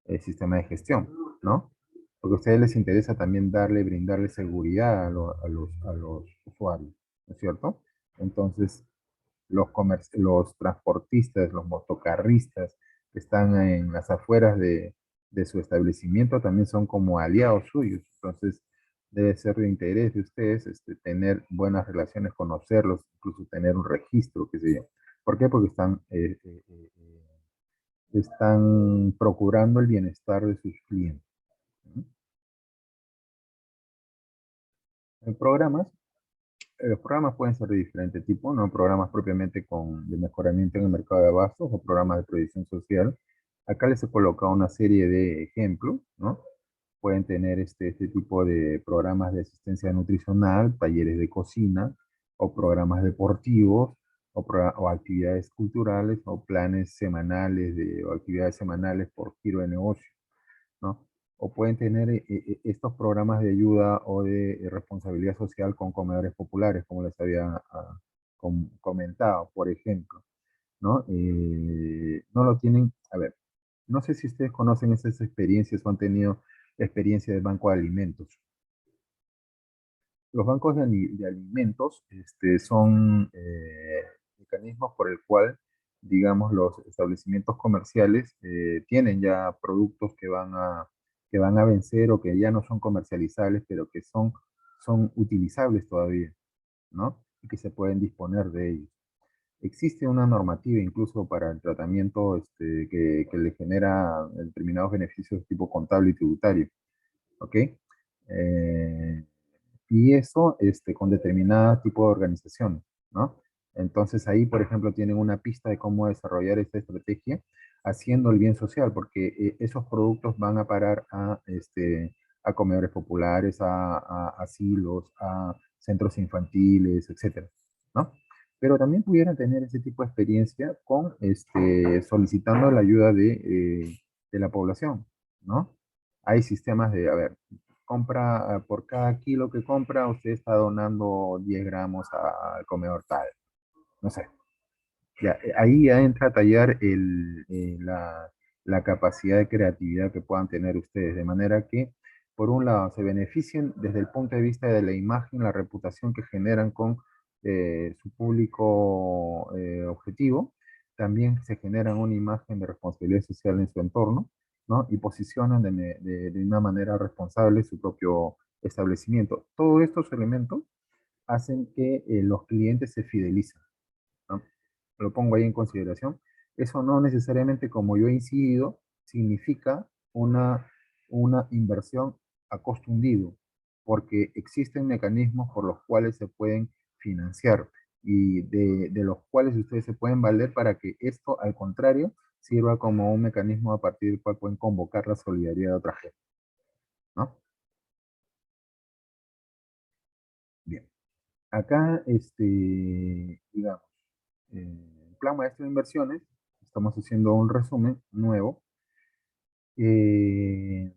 del sistema de gestión, ¿no? Porque a ustedes les interesa también brindarle seguridad a los usuarios, ¿no es cierto? Entonces, los transportistas, los motocarristas que están en las afueras de su establecimiento también son como aliados suyos. Entonces, debe ser de interés de ustedes tener buenas relaciones, conocerlos, incluso tener un registro, qué sé yo. ¿Por qué? Porque están procurando el bienestar de sus clientes. ¿No? En programas, los programas pueden ser de diferente tipo, ¿no? Programas propiamente de mejoramiento en el mercado de abastos o programas de previsión social. Acá les he colocado una serie de ejemplos, ¿no? Pueden tener este tipo de programas de asistencia nutricional, talleres de cocina, o programas deportivos, o actividades culturales, o planes semanales o actividades semanales por giro de negocio, ¿no? O pueden tener estos programas de ayuda o de responsabilidad social con comedores populares, como les había comentado, por ejemplo, ¿no? No lo tienen, a ver, no sé si ustedes conocen esas experiencias o han tenido experiencia del banco de alimentos. Los bancos de alimentos son mecanismos por el cual, digamos, los establecimientos comerciales tienen ya productos que van a vencer o que ya no son comercializables, pero que son utilizables todavía, ¿no? Y que se pueden disponer de ellos. Existe una normativa incluso para el tratamiento que le genera determinados beneficios de tipo contable y tributario, ¿ok? Eh, y eso con determinado tipo de organización, ¿no? Entonces ahí, por ejemplo, tienen una pista de cómo desarrollar esta estrategia haciendo el bien social, porque esos productos van a parar a comedores populares, a asilos, a centros infantiles, etcétera, ¿no? Pero también pudieran tener ese tipo de experiencia con solicitando la ayuda de la población, ¿no? Hay sistemas de, a ver, compra, por cada kilo que compra, usted está donando 10 gramos al comedor tal. No sé. Ya, ahí ya entra a tallar la capacidad de creatividad que puedan tener ustedes, de manera que, por un lado, se beneficien desde el punto de vista de la imagen, la reputación que generan con su público objetivo, también se generan una imagen de responsabilidad social en su entorno, ¿no? Y posicionan de una manera responsable su propio establecimiento. Todos estos elementos hacen que los clientes se fidelicen, ¿no? Lo pongo ahí en consideración. Eso no necesariamente, como yo he incidido, significa una inversión a costo hundido, porque existen mecanismos por los cuales se pueden financiar y de los cuales ustedes se pueden valer para que esto, al contrario, sirva como un mecanismo a partir del cual pueden convocar la solidaridad de otra gente, ¿no? Bien. Acá, digamos, Plan Maestro de Inversiones, estamos haciendo un resumen nuevo. Eh,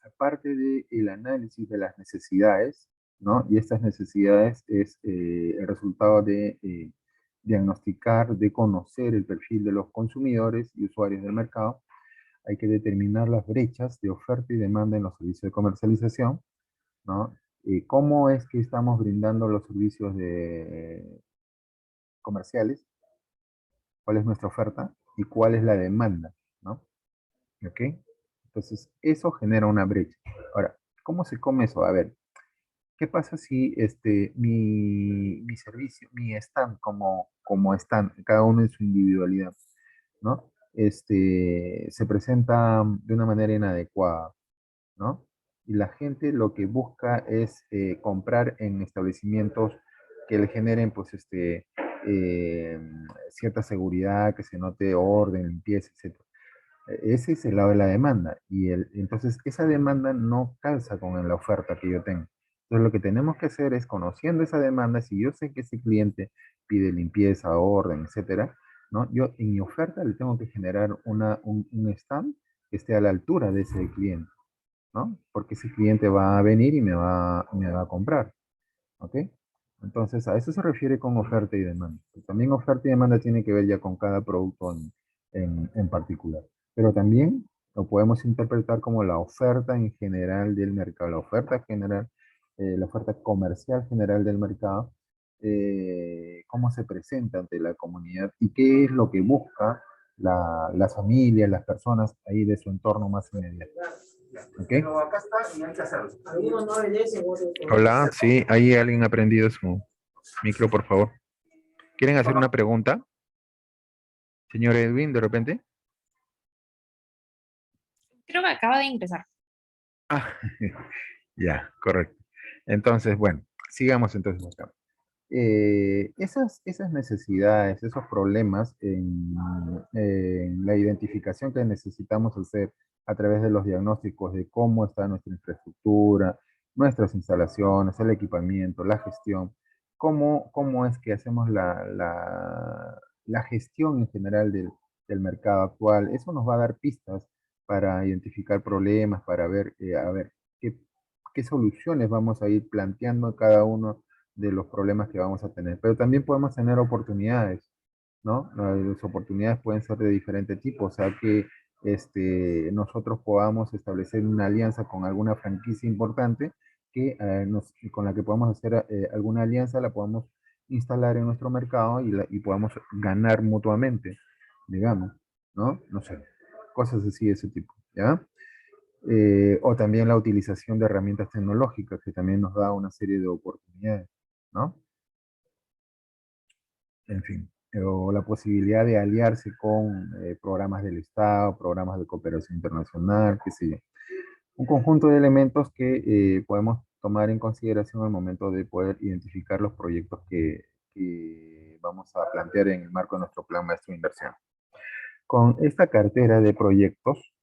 Aparte del análisis de las necesidades, ¿no? Y estas necesidades es el resultado de diagnosticar, de conocer el perfil de los consumidores y usuarios del mercado. Hay que determinar las brechas de oferta y demanda en los servicios de comercialización, ¿no? ¿Cómo es que estamos brindando los servicios comerciales? ¿Cuál es nuestra oferta? ¿Y cuál es la demanda? ¿No? ¿Ok? Entonces, eso genera una brecha. Ahora, ¿cómo se come eso? A ver, ¿qué pasa si mi servicio, mi stand como stand, cada uno en su individualidad, ¿no? Se presenta de una manera inadecuada, ¿no? Y la gente lo que busca es comprar en establecimientos que le generen, pues, eh, cierta seguridad, que se note orden, limpieza, etc. Ese es el lado de la demanda. Entonces, esa demanda no calza con la oferta que yo tengo. Entonces, lo que tenemos que hacer es, conociendo esa demanda, si yo sé que ese cliente pide limpieza, orden, etcétera, ¿no? Yo en mi oferta le tengo que generar un stand que esté a la altura de ese cliente, ¿no? Porque ese cliente va a venir y me va a comprar, ¿ok? Entonces, a eso se refiere con oferta y demanda. También oferta y demanda tiene que ver ya con cada producto en particular. Pero también lo podemos interpretar como la oferta en general del mercado, la oferta general, la oferta comercial general del mercado, cómo se presenta ante la comunidad y qué es lo que busca las familias, las personas ahí de su entorno más inmediato. ¿Ok? Pero acá está y hay que hacerlo. Algunos no obedecen, otros hola, sí, ahí alguien ha prendido su micro, por favor. ¿Quieren hacer una pregunta? Señor Edwin, de repente. Creo que acaba de ingresar. Ah, ya, correcto. Entonces, bueno, sigamos entonces acá. Esas necesidades, esos problemas en la identificación que necesitamos hacer a través de los diagnósticos de cómo está nuestra infraestructura, nuestras instalaciones, el equipamiento, la gestión, cómo es que hacemos la gestión en general del mercado actual. Eso nos va a dar pistas para identificar problemas, para ver, a ver, qué soluciones vamos a ir planteando a cada uno de los problemas que vamos a tener. Pero también podemos tener oportunidades, ¿no? Las oportunidades pueden ser de diferente tipo, o sea que nosotros podamos establecer una alianza con alguna franquicia importante con la que podamos hacer alguna alianza, la podamos instalar en nuestro mercado y podamos ganar mutuamente, digamos, ¿no? No sé, cosas así de ese tipo, ¿ya? O también la utilización de herramientas tecnológicas, que también nos da una serie de oportunidades, ¿no? En fin, o la posibilidad de aliarse con programas del Estado, programas de cooperación internacional, qué sé yo. Un conjunto de elementos que podemos tomar en consideración al momento de poder identificar los proyectos que vamos a plantear en el marco de nuestro plan maestro de inversión. Con esta cartera de proyectos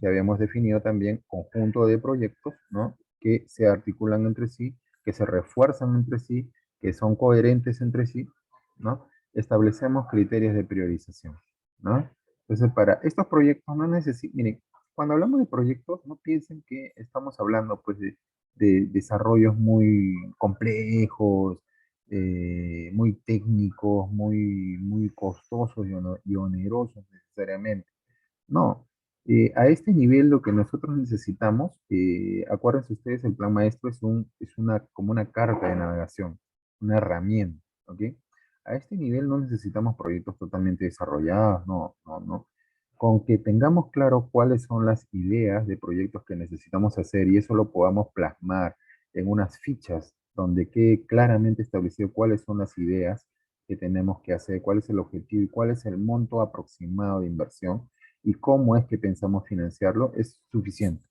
ya habíamos definido también conjunto de proyectos, ¿no? Que se articulan entre sí, que se refuerzan entre sí, que son coherentes entre sí, ¿no? Establecemos criterios de priorización, ¿no? Entonces, para estos proyectos no necesitan, miren, cuando hablamos de proyectos, no piensen que estamos hablando, pues, de desarrollos muy complejos, muy técnicos, muy costosos y onerosos necesariamente. No, a este nivel lo que nosotros necesitamos, acuérdense ustedes, el plan maestro como una carta de navegación, una herramienta, ¿ok? A este nivel no necesitamos proyectos totalmente desarrollados, no, no, no. Con que tengamos claro cuáles son las ideas de proyectos que necesitamos hacer y eso lo podamos plasmar en unas fichas donde quede claramente establecido cuáles son las ideas que tenemos que hacer, cuál es el objetivo y cuál es el monto aproximado de inversión y cómo es que pensamos financiarlo, es suficiente,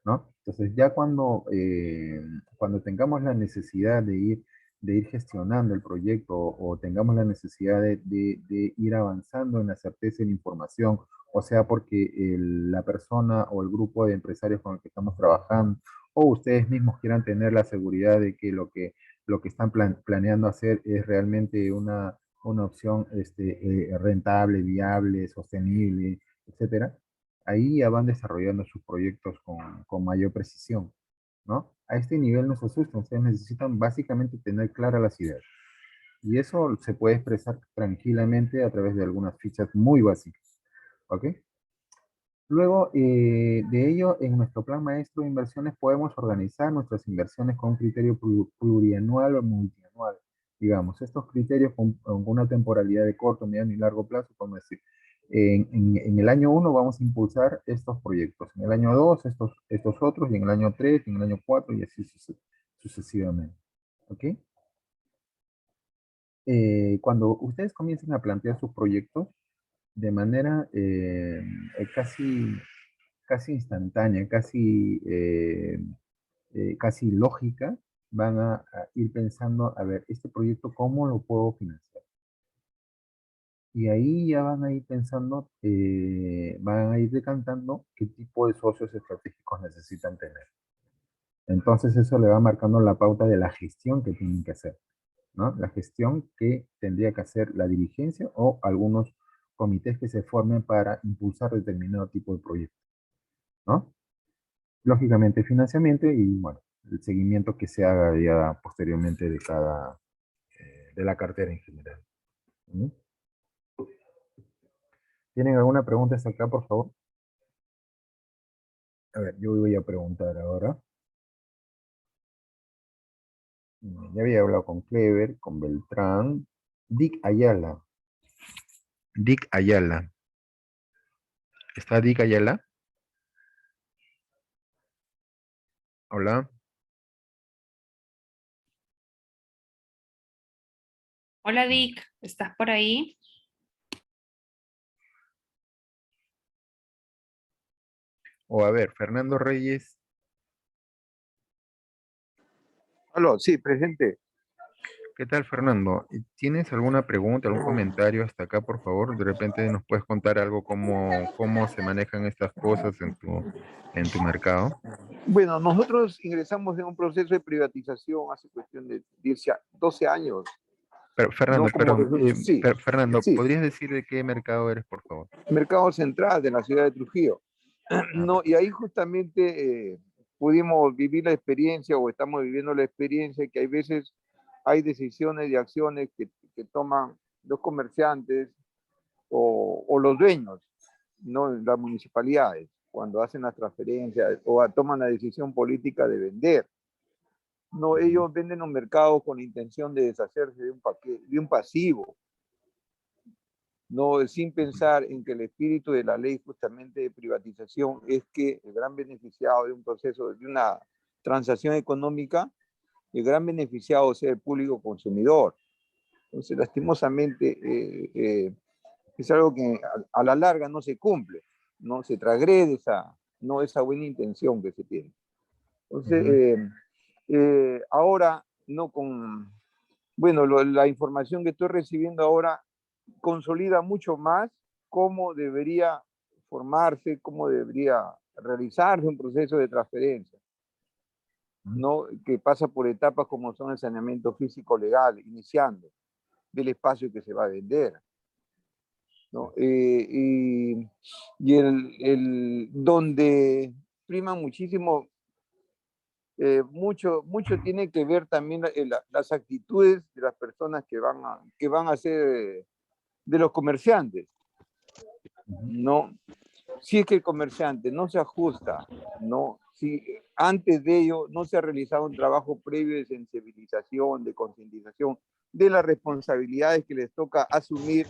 ¿no? Entonces, ya cuando tengamos la necesidad de ir gestionando el proyecto o tengamos la necesidad de ir avanzando en la certeza de la información, o sea, porque la persona o el grupo de empresarios con el que estamos trabajando, o ustedes mismos quieran tener la seguridad de que lo que están planeando hacer es realmente una opción rentable, viable, sostenible, etcétera, ahí ya van desarrollando sus proyectos con mayor precisión, ¿no? A este nivel no se asustan, ustedes necesitan básicamente tener claras las ideas. Y eso se puede expresar tranquilamente a través de algunas fichas muy básicas, ¿ok? Luego de ello, en nuestro plan maestro de inversiones podemos organizar nuestras inversiones con un criterio plurianual o multianual. Digamos, estos criterios con una temporalidad de corto, mediano y largo plazo, como decir, en el año 1 vamos a impulsar estos proyectos, en el año 2 estos otros, y en el año 3 y en el año 4 y así sucesivamente. ¿Ok? Cuando ustedes comiencen a plantear sus proyectos de manera casi instantánea, casi lógica, van a ir pensando, a ver, este proyecto, ¿cómo lo puedo financiar? Y ahí ya van a ir pensando, van a ir decantando qué tipo de socios estratégicos necesitan tener. Entonces eso le va marcando la pauta de la gestión que tienen que hacer, ¿no? La gestión que tendría que hacer la dirigencia o algunos comités que se formen para impulsar determinado tipo de proyecto, ¿no? Lógicamente financiamiento y, bueno, el seguimiento que se haga ya posteriormente de la cartera en general. ¿Mm? ¿Tienen alguna pregunta hasta acá, por favor? A ver, yo voy a preguntar ahora. Ya había hablado con Clever, con Beltrán. Dick Ayala. Dick Ayala. ¿Está Dick Ayala? Hola. Hola Dick, ¿estás por ahí? O a ver, Fernando Reyes. Aló, sí, presente. ¿Qué tal, Fernando? ¿Tienes alguna pregunta, algún comentario hasta acá, por favor? De repente nos puedes contar algo cómo se manejan estas cosas en tu mercado. Bueno, nosotros ingresamos en un proceso de privatización hace cuestión de 12 años. Pero, Fernando, No como perdón, sí, Fernando, sí, ¿podrías decir de qué mercado eres, por favor? mercado central de la ciudad de Trujillo. Ah, No, y ahí justamente pudimos vivir la experiencia o estamos viviendo la experiencia que hay veces hay decisiones y acciones que toman los comerciantes o los dueños, no las municipalidades, cuando hacen las transferencias o toman la decisión política de vender. No, ujú, ellos venden un mercado con la intención de deshacerse de un pasivo, no sin pensar en que el espíritu de la ley justamente de privatización es que el gran beneficiado de un proceso, de una transacción económica, el gran beneficiado sea el público consumidor. Entonces, lastimosamente, es algo que a la larga no se cumple, no se transgrede esa buena intención que se tiene. Entonces, ujú. ahora, no con, bueno, la información que estoy recibiendo ahora consolida mucho más cómo debería formarse, cómo debería realizarse un proceso de transferencia, ¿no? Que pasa por etapas como son el saneamiento físico legal, iniciando del espacio que se va a vender, ¿no? Y donde prima muchísimo mucho tiene que ver también las actitudes de las personas que van a ser de los comerciantes, ¿no? Si es que el comerciante no se ajusta, ¿no? Si antes de ello no se ha realizado un trabajo previo de sensibilización, de concientización, de las responsabilidades que les toca asumir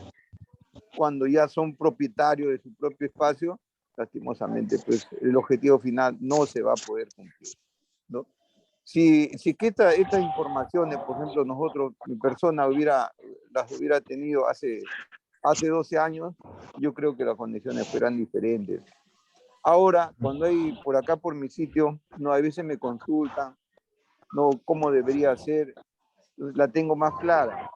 cuando ya son propietarios de su propio espacio, lastimosamente, pues el objetivo final no se va a poder cumplir, ¿no? Si que estas informaciones, por ejemplo, nosotros, mi persona, las hubiera tenido hace 12 años, yo creo que las condiciones fueran diferentes. Ahora, cuando hay por acá, por mi sitio, no, a veces me consultan, no, cómo debería ser, la tengo más clara,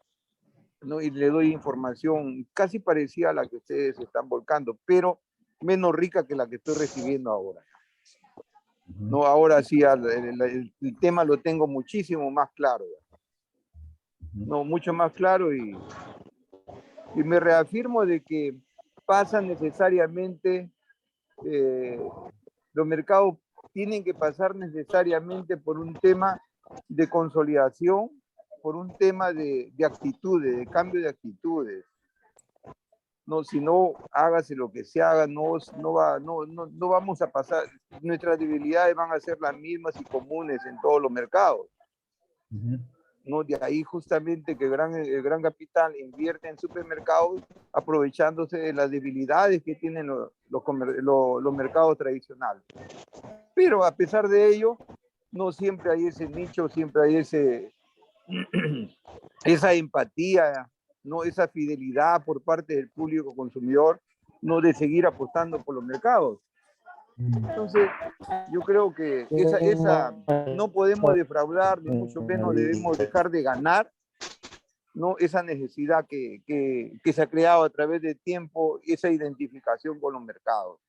¿no? Y le doy información casi parecida a la que ustedes están volcando, pero menos rica que la que estoy recibiendo ahora. No, ahora sí, el tema lo tengo muchísimo más claro, no, mucho más claro y me reafirmo de que pasa necesariamente, los mercados tienen que pasar necesariamente por un tema de consolidación, por un tema de actitudes, de cambio de actitudes. No, si no, hágase lo que se haga, no vamos a pasar, nuestras debilidades van a ser las mismas y comunes en todos los mercados. ¿No? De ahí justamente que el gran capital invierte en supermercados aprovechándose de las debilidades que tienen los mercados tradicionales. Pero a pesar de ello, no siempre hay ese nicho, siempre hay esa empatía, ¿no? Esa fidelidad por parte del público consumidor, no de seguir apostando por los mercados. Entonces, yo creo que no podemos defraudar, ni mucho menos debemos dejar de ganar, ¿no? Esa necesidad que se ha creado a través del tiempo, esa identificación con los mercados,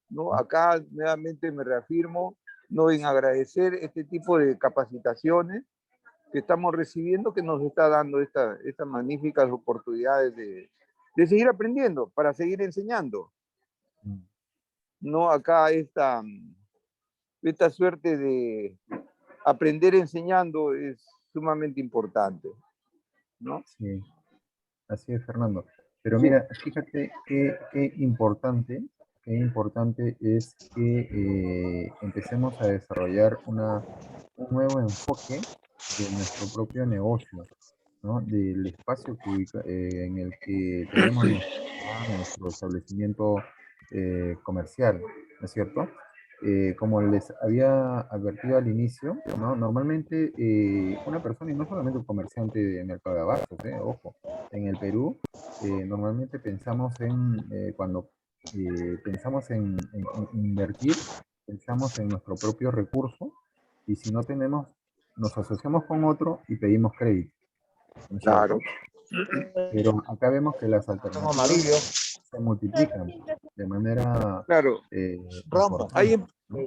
¿no? Acá nuevamente me reafirmo, ¿no? En agradecer este tipo de capacitaciones que estamos recibiendo, que nos está dando estas magníficas oportunidades de seguir aprendiendo, para seguir enseñando. No, acá esta suerte de aprender enseñando es sumamente importante, ¿no? Sí, así es, Fernando. Pero Sí. mira, fíjate qué importante es que empecemos a desarrollar un nuevo enfoque de nuestro propio negocio, ¿no? Del espacio en el que tenemos nuestro establecimiento comercial, ¿no es cierto? Como les había advertido al inicio, ¿no? Normalmente una persona, y no solamente un comerciante de mercado de abastos, ojo, en el Perú normalmente pensamos cuando pensamos en invertir, pensamos en nuestro propio recurso, y si no tenemos, nos asociamos con otro y pedimos crédito, ¿no es cierto? Claro. Pero acá vemos que las alternativas se multiplican de manera Claro. importante, ¿no?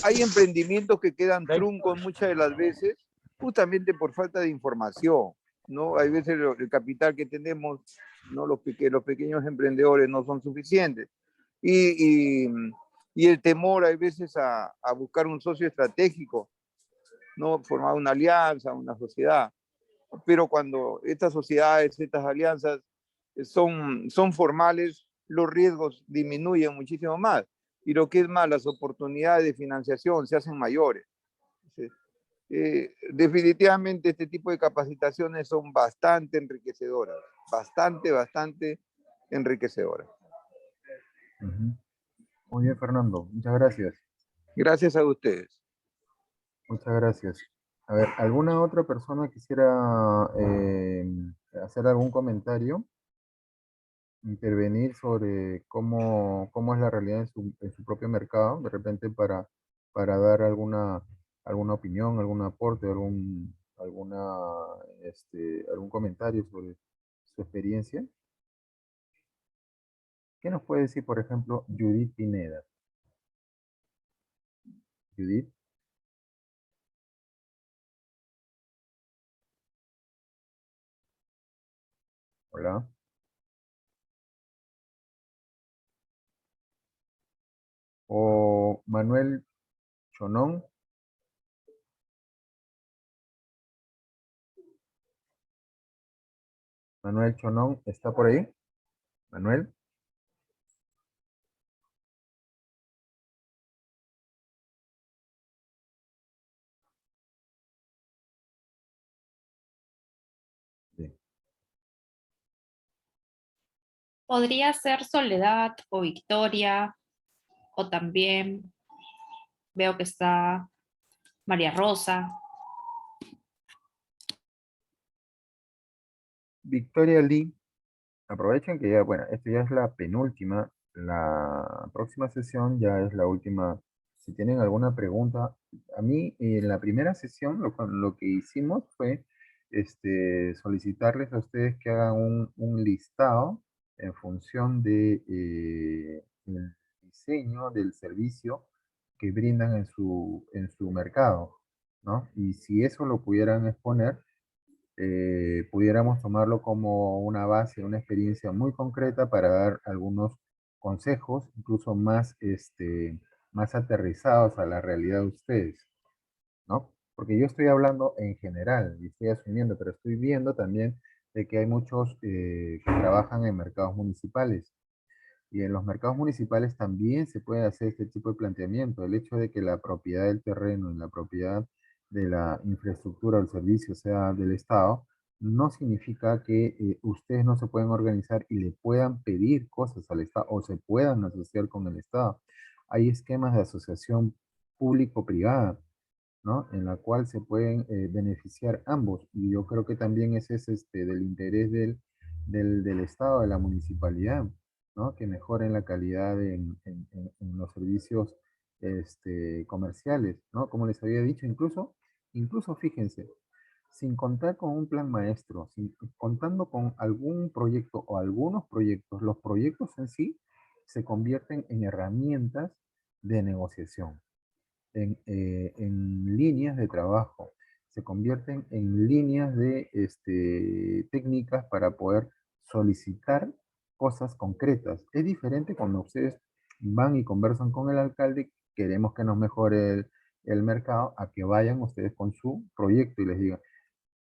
Hay emprendimientos que quedan truncos muchas de las veces justamente por falta de información, ¿no? Hay veces el capital que tenemos, ¿no? Los pequeños emprendedores no son suficientes. Y el temor hay veces a buscar un socio estratégico, ¿no? Formar una alianza, una sociedad. Pero cuando estas sociedades, estas alianzas son formales, los riesgos disminuyen muchísimo más. Y lo que es más, las oportunidades de financiación se hacen mayores. Definitivamente este tipo de capacitaciones son bastante enriquecedoras, bastante enriquecedoras. Muy bien, Fernando, muchas gracias. Gracias a ustedes. Muchas gracias. A ver, ¿alguna otra persona quisiera hacer algún comentario? Intervenir sobre cómo es la realidad en su propio mercado, de repente para dar alguna opinión, algún aporte, algún comentario sobre su experiencia. ¿Qué nos puede decir, por ejemplo, Judith Pineda? Judith. Hola. O Manuel Chonón. Manuel Chonón, ¿está por ahí? Manuel. Bien. Podría ser Soledad o Victoria, o también veo que está María Rosa. Victoria Lee, aprovechen que ya, bueno, esto ya es la penúltima, la próxima sesión ya es la última. Si tienen alguna pregunta, a mí en la primera sesión lo que hicimos fue solicitarles a ustedes que hagan un listado en función de el diseño del servicio que brindan en su mercado, ¿no? Y si eso lo pudieran exponer, pudiéramos tomarlo como una base, una experiencia muy concreta para dar algunos consejos, incluso más, más aterrizados a la realidad de ustedes, ¿no? Porque yo estoy hablando en general y estoy asumiendo, pero estoy viendo también de que hay muchos que trabajan en mercados municipales. Y en los mercados municipales también se puede hacer este tipo de planteamiento. El hecho de que la propiedad del terreno y la propiedad de la infraestructura o el servicio sea del Estado, no significa que ustedes no se pueden organizar y le puedan pedir cosas al Estado o se puedan asociar con el Estado. Hay esquemas de asociación público-privada, ¿no? En la cual se pueden beneficiar ambos. Y yo creo que también ese es del interés del Estado, de la municipalidad, ¿no? Que mejoren la calidad en los servicios comerciales, ¿no? Como les había dicho, incluso fíjense, sin contar con un plan maestro, contando con algún proyecto o algunos proyectos, los proyectos en sí se convierten en herramientas de negociación en líneas de trabajo, se convierten en líneas de técnicas para poder solicitar cosas concretas. Es diferente cuando ustedes van y conversan con el alcalde, queremos que nos mejore el mercado, a que vayan ustedes con su proyecto y les digan,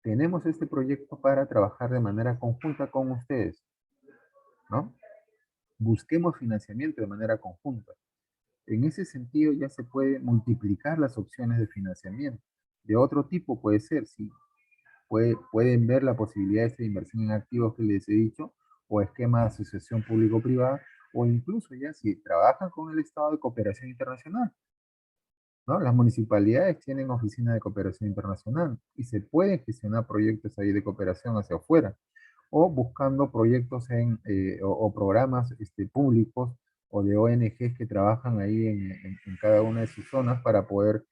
tenemos este proyecto para trabajar de manera conjunta con ustedes, ¿no? Busquemos financiamiento de manera conjunta. En ese sentido ya se puede multiplicar las opciones de financiamiento. De otro tipo puede ser, sí, pueden ver la posibilidad de inversión en activos que les he dicho, o esquema de asociación público-privada, o incluso ya si trabajan con el Estado de cooperación internacional, ¿no? Las municipalidades tienen oficinas de cooperación internacional y se pueden gestionar proyectos ahí de cooperación hacia afuera o buscando proyectos o programas públicos o de ONGs que trabajan ahí en cada una de sus zonas para poder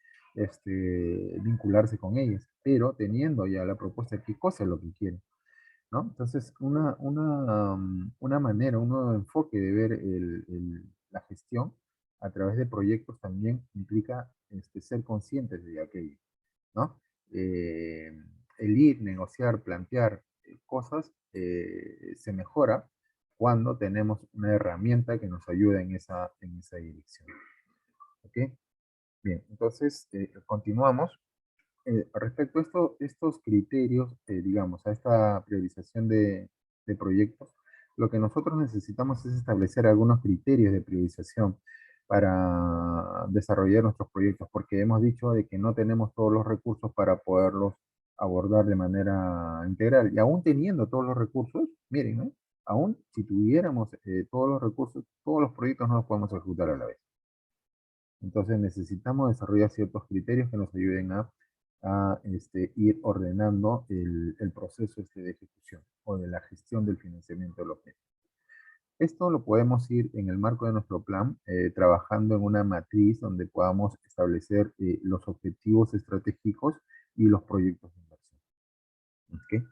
vincularse con ellas, pero teniendo ya la propuesta de qué cosa es lo que quieren, ¿no? Entonces, una manera, un nuevo enfoque de ver la gestión a través de proyectos también implica ser conscientes de aquello, ¿no? Eh, el ir, negociar, plantear cosas se mejora cuando tenemos una herramienta que nos ayuda en esa dirección. ¿Ok? Bien, entonces continuamos. Respecto a estos criterios, digamos, a esta priorización de proyectos, lo que nosotros necesitamos es establecer algunos criterios de priorización para desarrollar nuestros proyectos, porque hemos dicho de que no tenemos todos los recursos para poderlos abordar de manera integral. Y aún teniendo todos los recursos, miren, ¿no? Aún si tuviéramos todos los recursos, todos los proyectos no los podemos ejecutar a la vez. Entonces necesitamos desarrollar ciertos criterios que nos ayuden a ir ordenando el proceso de ejecución o de la gestión del financiamiento de los medios. Esto lo podemos ir en el marco de nuestro plan, trabajando en una matriz donde podamos establecer los objetivos estratégicos y los proyectos de inversión. ¿Ok?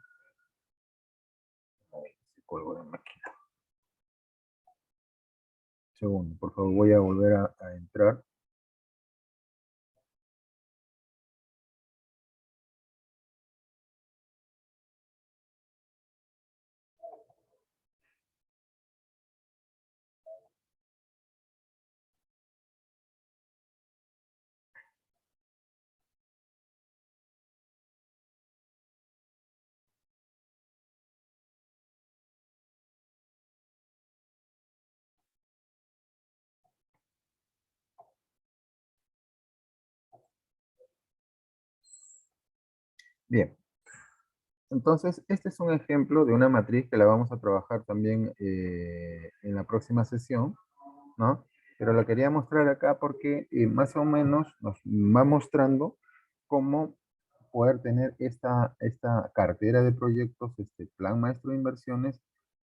Ahí se colgó la máquina. Segundo, por favor, voy a volver a entrar. Bien. Entonces, este es un ejemplo de una matriz que la vamos a trabajar también en la próxima sesión, ¿no? Pero lo quería mostrar acá porque más o menos nos va mostrando cómo poder tener esta cartera de proyectos, este plan maestro de inversiones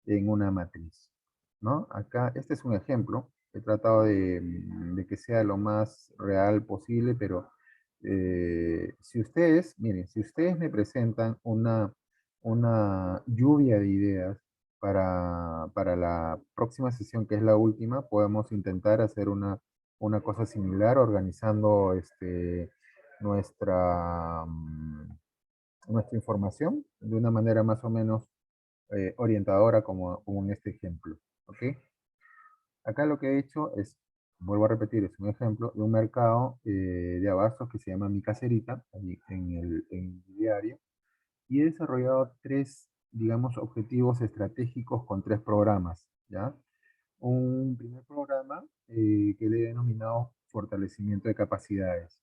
en una matriz, ¿no? Acá, este es un ejemplo. He tratado de que sea lo más real posible, pero si ustedes, miren, si ustedes me presentan una lluvia de ideas para la próxima sesión, que es la última, podemos intentar hacer una cosa similar, organizando nuestra, nuestra información de una manera más o menos orientadora como en este ejemplo. ¿Ok? Acá lo que he hecho es, vuelvo a repetir, es un ejemplo de un mercado de abastos que se llama Mi Caserita, ahí en el diario, y he desarrollado tres, digamos, objetivos estratégicos con tres programas, ¿ya? Un primer programa que le he denominado fortalecimiento de capacidades,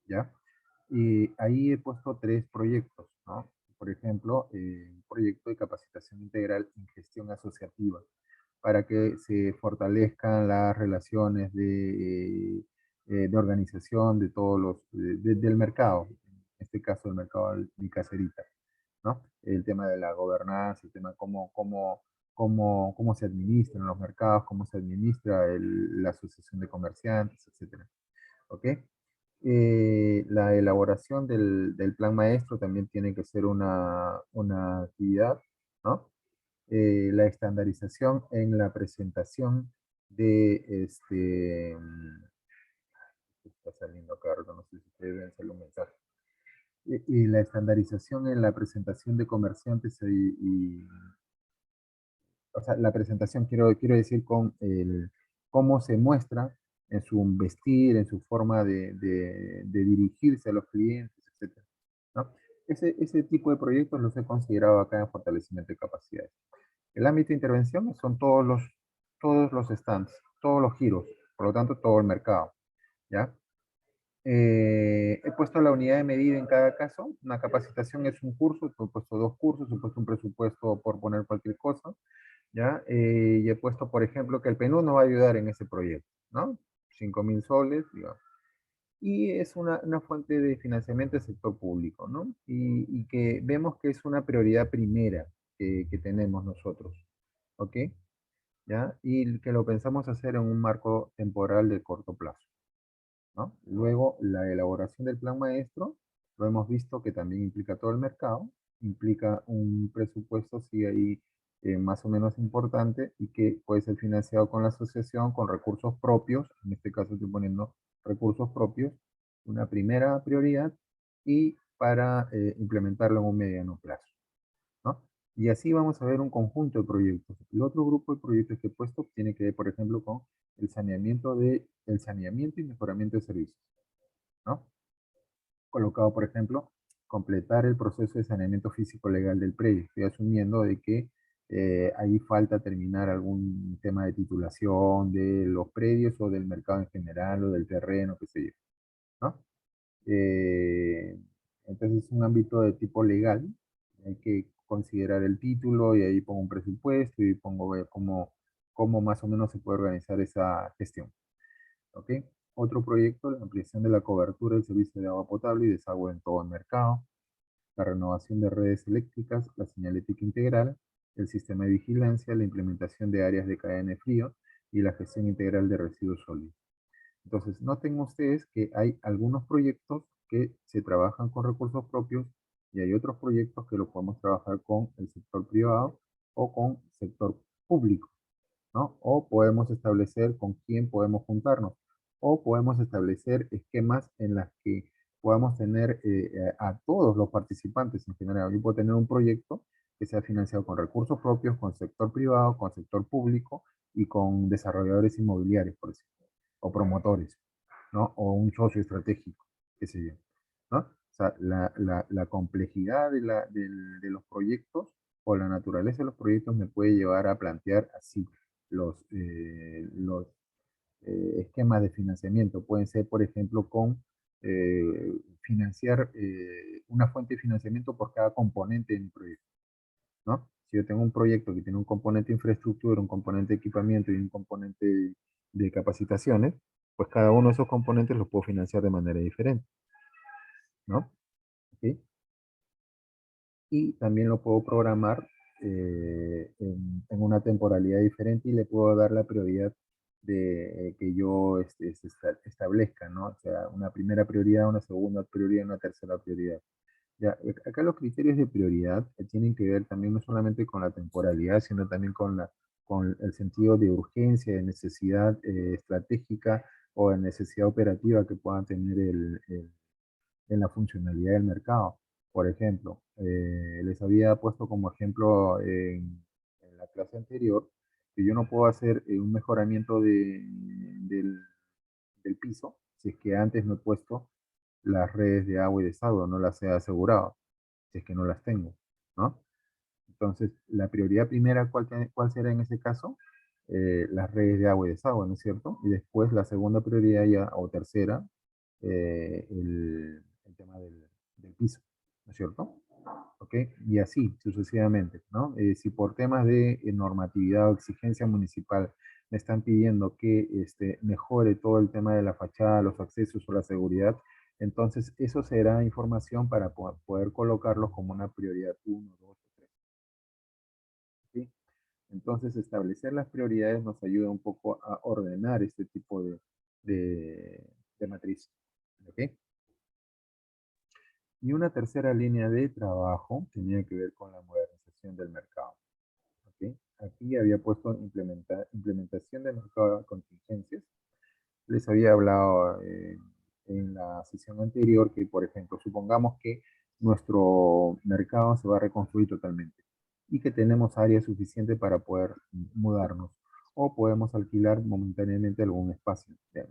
¿ya? Y ahí he puesto tres proyectos, ¿no? Por ejemplo, un proyecto de capacitación integral en gestión asociativa, para que se fortalezcan las relaciones de organización de todos del mercado, en este caso el mercado de mi caserita, ¿no? El tema de la gobernanza, el tema cómo se administran los mercados, cómo se administra la asociación de comerciantes, etcétera. ¿Ok? La elaboración del plan maestro también tiene que ser una actividad, ¿no? La estandarización en la presentación de está saliendo acá, no sé si ustedes ven sale un mensaje. Y la estandarización en la presentación de comerciantes o sea, la presentación quiero decir con cómo se muestra en su vestir, en su forma de dirigirse a los clientes, etcétera, ¿no? Ese tipo de proyectos los he considerado acá en fortalecimiento de capacidades. El ámbito de intervención son todos los stands, todos los giros, por lo tanto todo el mercado, ¿ya? He puesto la unidad de medida en cada caso. Una capacitación es un curso, he puesto dos cursos, he puesto un presupuesto por poner cualquier cosa, ¿ya? Y he puesto, por ejemplo, que el PNUD nos va a ayudar en ese proyecto, ¿no? 5.000 soles, digamos. Y es una fuente de financiamiento del sector público, ¿no? Y que vemos que es una prioridad primera que tenemos nosotros, ¿ok? ¿Ya? Y que lo pensamos hacer en un marco temporal de corto plazo, ¿no? Luego, la elaboración del plan maestro, lo hemos visto que también implica todo el mercado, implica un presupuesto, sí, ahí más o menos importante y que puede ser financiado con la asociación, con recursos propios, en este caso estoy poniendo recursos propios, una primera prioridad y para implementarlo en un mediano plazo, ¿no? Y así vamos a ver un conjunto de proyectos. El otro grupo de proyectos que he puesto tiene que ver, por ejemplo, con el saneamiento y mejoramiento de servicios, ¿no? Colocado, por ejemplo, completar el proceso de saneamiento físico legal del predio. Estoy asumiendo de que ahí falta terminar algún tema de titulación de los predios o del mercado en general o del terreno, qué sé yo, ¿no? Eh, entonces es un ámbito de tipo legal, hay que considerar el título y ahí pongo un presupuesto y pongo cómo más o menos se puede organizar esa gestión. ¿Ok? Otro proyecto, la ampliación de la cobertura del servicio de agua potable y desagüe en todo el mercado, la renovación de redes eléctricas, la señalética integral, el sistema de vigilancia, la implementación de áreas de cadena de frío y la gestión integral de residuos sólidos. Entonces, noten ustedes que hay algunos proyectos que se trabajan con recursos propios y hay otros proyectos que lo podemos trabajar con el sector privado o con sector público, ¿no? O podemos establecer con quién podemos juntarnos o podemos establecer esquemas en las que podamos tener a todos los participantes en general. Yo puedo tener un proyecto que sea financiado con recursos propios, con sector privado, con sector público y con desarrolladores inmobiliarios, por ejemplo, o promotores, ¿no? O un socio estratégico, qué sé yo, ¿no? O sea, la complejidad de los proyectos o la naturaleza de los proyectos me puede llevar a plantear así los esquemas de financiamiento. Pueden ser, por ejemplo, con financiar una fuente de financiamiento por cada componente de mi proyecto, ¿no? Si yo tengo un proyecto que tiene un componente de infraestructura, un componente de equipamiento y un componente de capacitaciones, pues cada uno de esos componentes los puedo financiar de manera diferente, ¿no? ¿Ok? Y también lo puedo programar en una temporalidad diferente y le puedo dar la prioridad de que yo establezca, ¿no? O sea, una primera prioridad, una segunda prioridad, una tercera prioridad. Ya, acá los criterios de prioridad tienen que ver también no solamente con la temporalidad, sino también con el sentido de urgencia, de necesidad estratégica o de necesidad operativa que puedan tener en la funcionalidad del mercado. Por ejemplo, les había puesto como ejemplo en la clase anterior que yo no puedo hacer un mejoramiento del piso si es que antes no he puesto las redes de agua y desagüe, no las he asegurado, si es que no las tengo, ¿no? Entonces, la prioridad primera, ¿cuál será en ese caso? Las redes de agua y desagüe, ¿no es cierto? Y después la segunda prioridad ya, o tercera, el tema del piso, ¿no es cierto? ¿Ok? Y así sucesivamente, ¿no? Si por temas de normatividad o exigencia municipal me están pidiendo que mejore todo el tema de la fachada, los accesos o la seguridad, entonces eso será información para poder colocarlos como una prioridad 1, 2 o 3. ¿Sí? Entonces establecer las prioridades nos ayuda un poco a ordenar este tipo de matriz. ¿Ok? Y una tercera línea de trabajo tenía que ver con la modernización del mercado. ¿Ok? Aquí había puesto implementación del mercado de contingencias. Les había hablado en la sesión anterior que, por ejemplo, supongamos que nuestro mercado se va a reconstruir totalmente y que tenemos área suficiente para poder mudarnos o podemos alquilar momentáneamente algún espacio. Bien.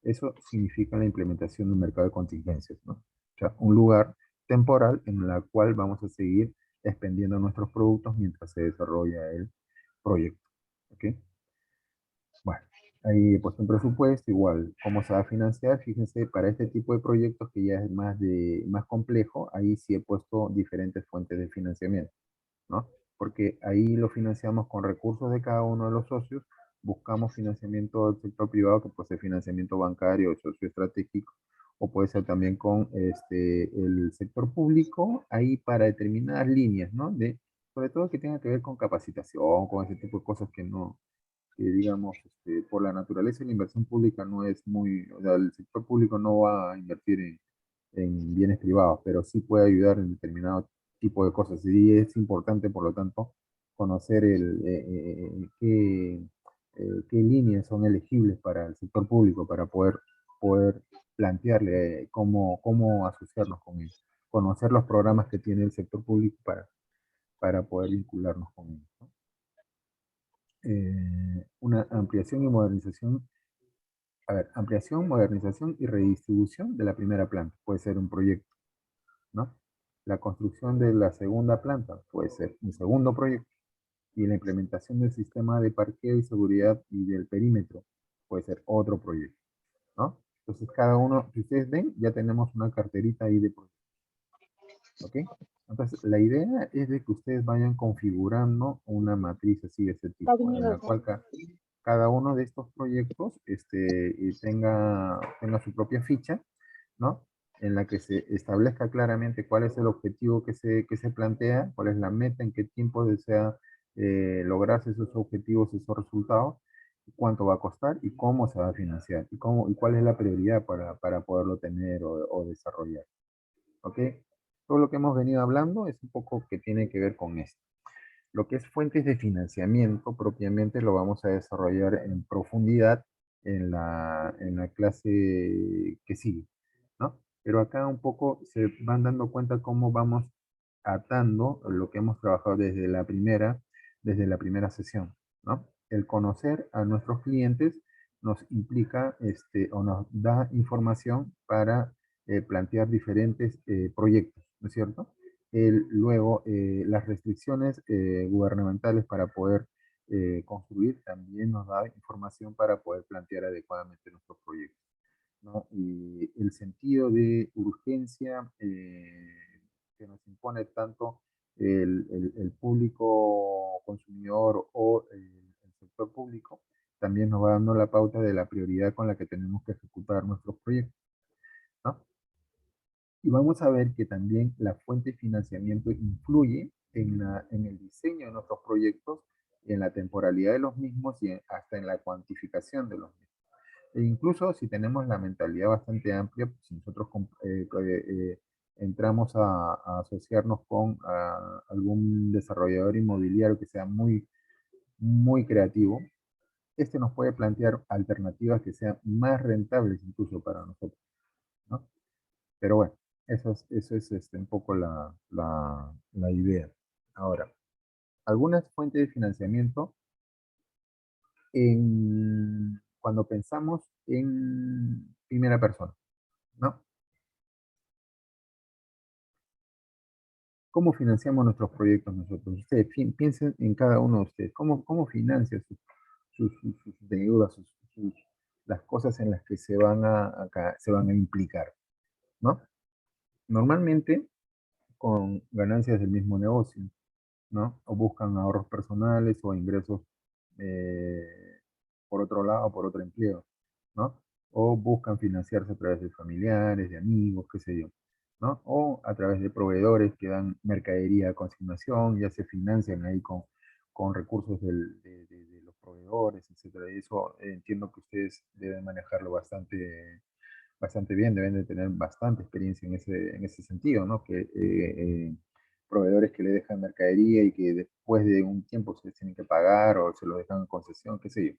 Eso significa la implementación de un mercado de contingencias, ¿no? O sea, un lugar temporal en el cual vamos a seguir expendiendo nuestros productos mientras se desarrolla el proyecto. ¿Ok? Bueno, ahí he puesto un presupuesto, igual, ¿cómo se va a financiar? Fíjense, para este tipo de proyectos que ya es más complejo, ahí sí he puesto diferentes fuentes de financiamiento, ¿no? Porque ahí lo financiamos con recursos de cada uno de los socios, buscamos financiamiento del sector privado, que puede ser financiamiento bancario o socio estratégico, o puede ser también con el sector público, ahí para determinadas líneas, ¿no? Sobre todo que tenga que ver con capacitación, con ese tipo de cosas que no, que digamos, por la naturaleza de la inversión pública no es muy, o sea, el sector público no va a invertir en bienes privados, pero sí puede ayudar en determinado tipo de cosas. Y es importante, por lo tanto, conocer qué líneas son elegibles para el sector público para poder plantearle cómo asociarnos con ellos. Conocer los programas que tiene el sector público para poder vincularnos con ellos, ¿no? Una ampliación y modernización, a ver, ampliación, modernización y redistribución de la primera planta, puede ser un proyecto, ¿no? La construcción de la segunda planta puede ser un segundo proyecto y la implementación del sistema de parqueo y seguridad y del perímetro puede ser otro proyecto, ¿no? Entonces cada uno, si ustedes ven, ya tenemos una carterita ahí de proyectos, ¿ok? Entonces la idea es de que ustedes vayan configurando una matriz así de este tipo, en la cual cada uno de estos proyectos tenga su propia ficha, ¿no? En la que se establezca claramente cuál es el objetivo que se plantea, cuál es la meta, en qué tiempo desea lograrse esos objetivos, esos resultados, cuánto va a costar y cómo se va a financiar y cuál es la prioridad para poderlo tener o desarrollar. ¿Ok? Todo lo que hemos venido hablando es un poco que tiene que ver con esto. Lo que es fuentes de financiamiento propiamente lo vamos a desarrollar en profundidad en la clase que sigue, ¿no? Pero acá un poco se van dando cuenta cómo vamos atando lo que hemos trabajado desde la primera sesión, ¿no? El conocer a nuestros clientes nos implica o nos da información para plantear diferentes proyectos, ¿no es cierto? Luego, las restricciones gubernamentales para poder construir también nos da información para poder plantear adecuadamente nuestros proyectos. ¿no? Y el sentido de urgencia que nos impone tanto el público consumidor o el sector público, también nos va dando la pauta de la prioridad con la que tenemos que ejecutar nuestros proyectos, ¿no? Y vamos a ver que también la fuente de financiamiento influye en el diseño de nuestros proyectos, en la temporalidad de los mismos y hasta en la cuantificación de los mismos. E incluso si tenemos la mentalidad bastante amplia, pues, si nosotros entramos a asociarnos con algún desarrollador inmobiliario que sea muy, muy creativo, este nos puede plantear alternativas que sean más rentables incluso para nosotros, ¿no? Pero bueno, eso es un poco la idea. Ahora, algunas fuentes de financiamiento cuando pensamos en primera persona, ¿no? ¿Cómo financiamos nuestros proyectos nosotros? Ustedes piensen en cada uno de ustedes. ¿Cómo financia sus deudas, las cosas en las que se van a implicar, ¿no? Normalmente con ganancias del mismo negocio, ¿no? O buscan ahorros personales o ingresos por otro lado, por otro empleo, ¿no? O buscan financiarse a través de familiares, de amigos, qué sé yo, ¿no? O a través de proveedores que dan mercadería a consignación, ya se financian ahí con recursos de los proveedores, etcétera. Y eso entiendo que ustedes deben manejarlo bastante bien, deben de tener bastante experiencia en ese sentido, ¿no? Que proveedores que le dejan mercadería y que después de un tiempo se tienen que pagar o se lo dejan en concesión, qué sé yo,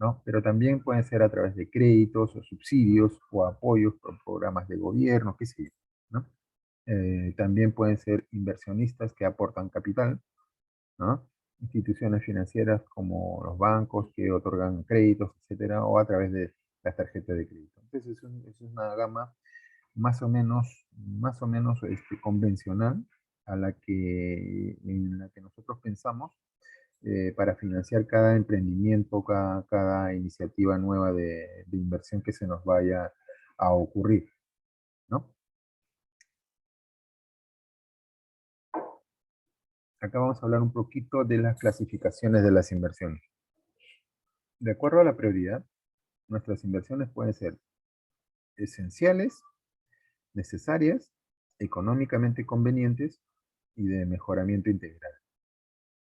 ¿no? Pero también pueden ser a través de créditos o subsidios o apoyos por programas de gobierno, qué sé yo, ¿no? También pueden ser inversionistas que aportan capital, ¿no? Instituciones financieras como los bancos que otorgan créditos, etcétera, o a través de las tarjetas de crédito. Entonces es una gama más o menos convencional en la que nosotros pensamos para financiar cada emprendimiento, cada iniciativa nueva de inversión que se nos vaya a ocurrir, ¿no? Acá vamos a hablar un poquito de las clasificaciones de las inversiones. De acuerdo a la prioridad, nuestras inversiones pueden ser esenciales, necesarias, económicamente convenientes y de mejoramiento integral,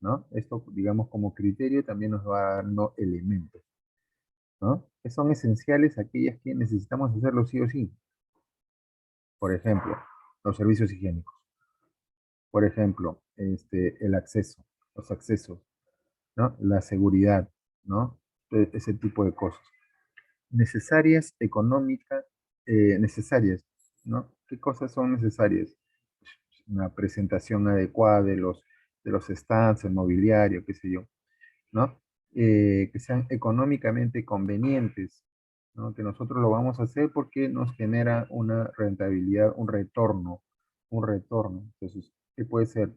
¿no? Esto, digamos, como criterio también nos va dando elementos, ¿no? Que son esenciales aquellas que necesitamos hacerlo sí o sí. Por ejemplo, los servicios higiénicos. Por ejemplo, el acceso, los accesos, ¿no? La seguridad, ¿no? Ese tipo de cosas. Necesarias, económicas, necesarias, ¿no? ¿Qué cosas son necesarias? Una presentación adecuada de los stands, el mobiliario, qué sé yo, ¿no? Que sean económicamente convenientes, ¿no? Que nosotros lo vamos a hacer porque nos genera una rentabilidad, un retorno. Entonces, ¿qué puede ser?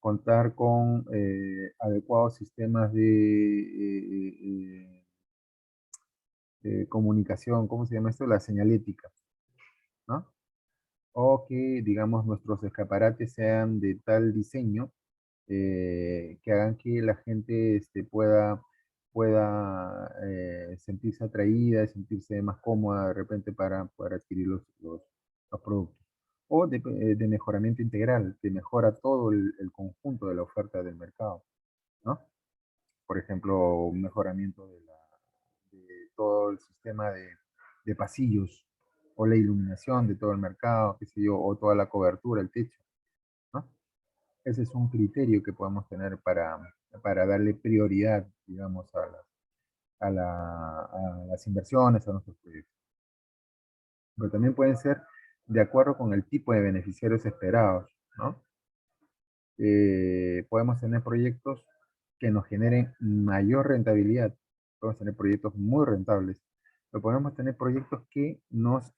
Contar con adecuados sistemas de comunicación, ¿cómo se llama esto? La señalética, ¿no? O que, digamos, nuestros escaparates sean de tal diseño que hagan que la gente pueda sentirse atraída, sentirse más cómoda de repente para poder adquirir los productos. O de mejoramiento integral, que mejora todo el conjunto de la oferta del mercado, ¿no? Por ejemplo, un mejoramiento de todo el sistema de pasillos, o la iluminación de todo el mercado, qué sé yo, o toda la cobertura, el techo, ¿no? Ese es un criterio que podemos tener para darle prioridad, digamos, a las inversiones, a nuestros proyectos. Pero también pueden ser de acuerdo con el tipo de beneficiarios esperados, ¿no? Podemos tener proyectos que nos generen mayor rentabilidad. Podemos tener proyectos muy rentables. Pero podemos tener proyectos que nos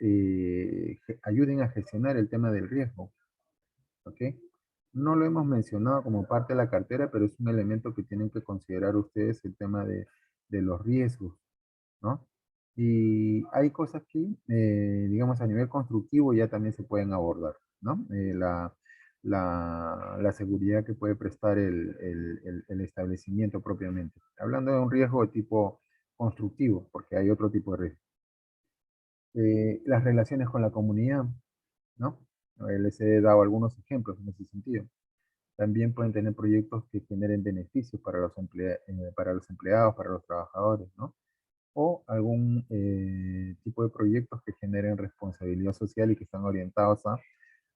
ayuden a gestionar el tema del riesgo. ¿Ok? No lo hemos mencionado como parte de la cartera, pero es un elemento que tienen que considerar ustedes el tema de los riesgos, ¿no? Y hay cosas que, digamos, a nivel constructivo ya también se pueden abordar, ¿no? La seguridad que puede prestar el establecimiento propiamente. Hablando de un riesgo de tipo constructivo, porque hay otro tipo de riesgo. Las relaciones con la comunidad, ¿no? Les he dado algunos ejemplos en ese sentido. También pueden tener proyectos que generen beneficios para para los empleados, para los trabajadores, ¿no? O algún tipo de proyectos que generen responsabilidad social y que están orientados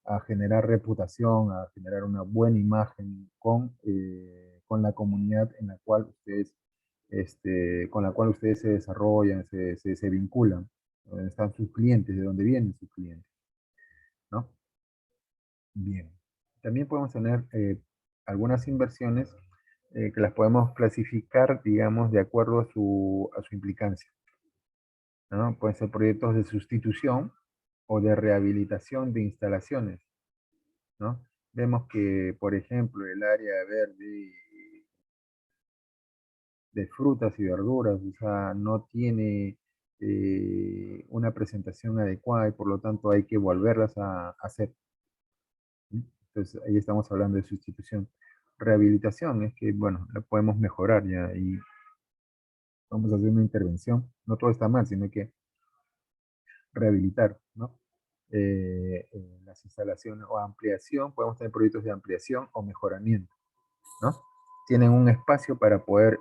a generar reputación, a generar una buena imagen con la comunidad en la cual ustedes, con la cual ustedes se desarrollan, se vinculan, donde están sus clientes, de dónde vienen sus clientes, ¿no? Bien. También podemos tener algunas inversiones que las podemos clasificar, digamos, de acuerdo a su implicancia, ¿no? Pueden ser proyectos de sustitución o de rehabilitación de instalaciones, ¿no? Vemos que, por ejemplo, el área verde de frutas y verduras, o sea, no tiene una presentación adecuada y por lo tanto hay que volverlas a hacer. ¿Sí? Entonces, ahí estamos hablando de sustitución. Rehabilitación es que, bueno, la podemos mejorar ya y vamos a hacer una intervención. No todo está mal, sino que rehabilitar, ¿no? Las instalaciones o ampliación, podemos tener proyectos de ampliación o mejoramiento, ¿no? Tienen un espacio para poder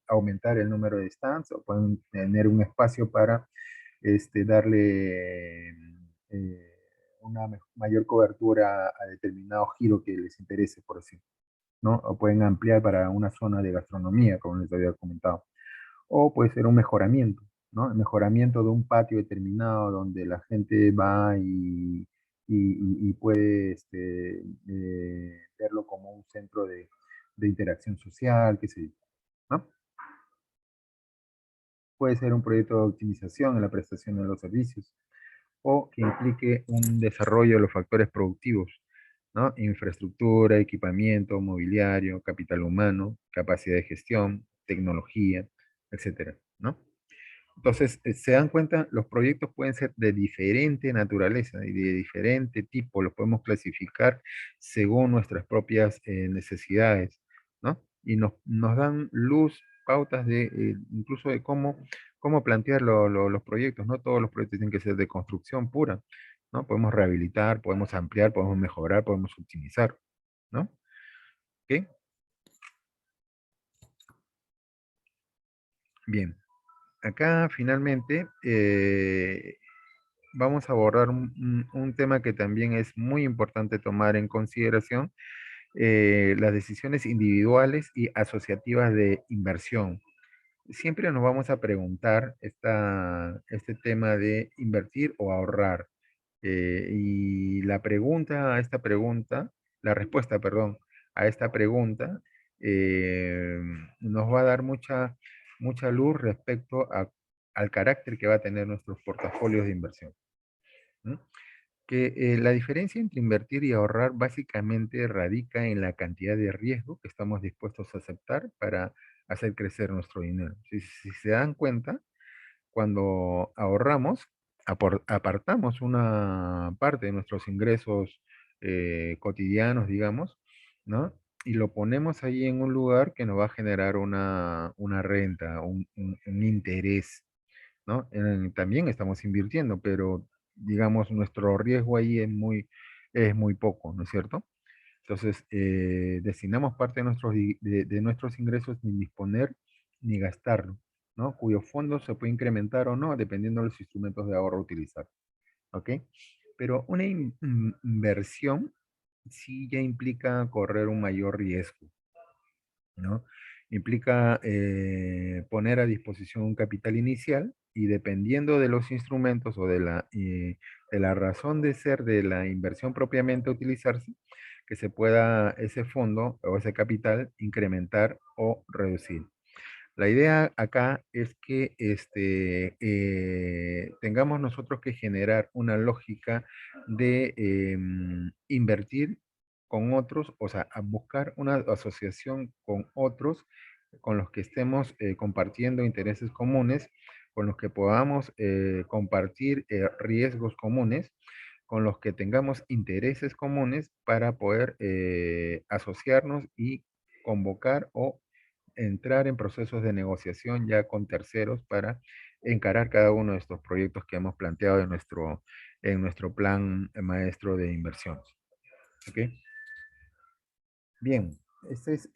aumentar el número de stands o pueden tener un espacio para darle una mayor cobertura a determinado giro que les interese, por decirlo, ¿no? O pueden ampliar para una zona de gastronomía, como les había comentado. O puede ser un mejoramiento, ¿no? El mejoramiento de un patio determinado donde la gente va y puede verlo como un centro de interacción social, qué sé yo, ¿no? Puede ser un proyecto de optimización en la prestación de los servicios o que implique un desarrollo de los factores productivos, ¿no? Infraestructura, equipamiento, mobiliario, capital humano, capacidad de gestión, tecnología, etcétera, ¿no? Entonces, se dan cuenta, los proyectos pueden ser de diferente naturaleza y de diferente tipo, los podemos clasificar según nuestras propias necesidades, ¿no? Y nos dan luz, pautas de incluso de cómo plantear los proyectos, no todos los proyectos tienen que ser de construcción pura, ¿no? Podemos rehabilitar, podemos ampliar, podemos mejorar, podemos optimizar, ¿no? ¿Ok? Bien, acá finalmente vamos a abordar un tema que también es muy importante tomar en consideración, las decisiones individuales y asociativas de inversión. Siempre nos vamos a preguntar este tema de invertir o ahorrar. Y la respuesta, perdón, a esta pregunta nos va a dar mucha luz respecto al carácter que va a tener nuestros portafolios de inversión. ¿No? Que la diferencia entre invertir y ahorrar básicamente radica en la cantidad de riesgo que estamos dispuestos a aceptar para hacer crecer nuestro dinero. Si se dan cuenta, cuando ahorramos, apartamos una parte de nuestros ingresos cotidianos, digamos, ¿no? Y lo ponemos ahí en un lugar que nos va a generar una renta, un interés, ¿no? También estamos invirtiendo, pero digamos, nuestro riesgo ahí es muy poco, ¿no es cierto? Entonces, destinamos parte de de nuestros ingresos sin disponer ni gastarlo, ¿no? Cuyos fondos se puede incrementar o no, dependiendo de los instrumentos de ahorro a utilizar, ¿ok? Pero una inversión sí ya implica correr un mayor riesgo, ¿no? Implica poner a disposición un capital inicial y dependiendo de los instrumentos o de la razón de ser de la inversión propiamente a utilizarse, que se pueda ese fondo o ese capital incrementar o reducir. La idea acá es que tengamos nosotros que generar una lógica de invertir con otros, o sea, a buscar una asociación con otros con los que estemos compartiendo intereses comunes con los que podamos compartir riesgos comunes, con los que tengamos intereses comunes para poder asociarnos y convocar o entrar en procesos de negociación ya con terceros para encarar cada uno de estos proyectos que hemos planteado en nuestro plan maestro de inversiones. ¿Ok? Bien, esta es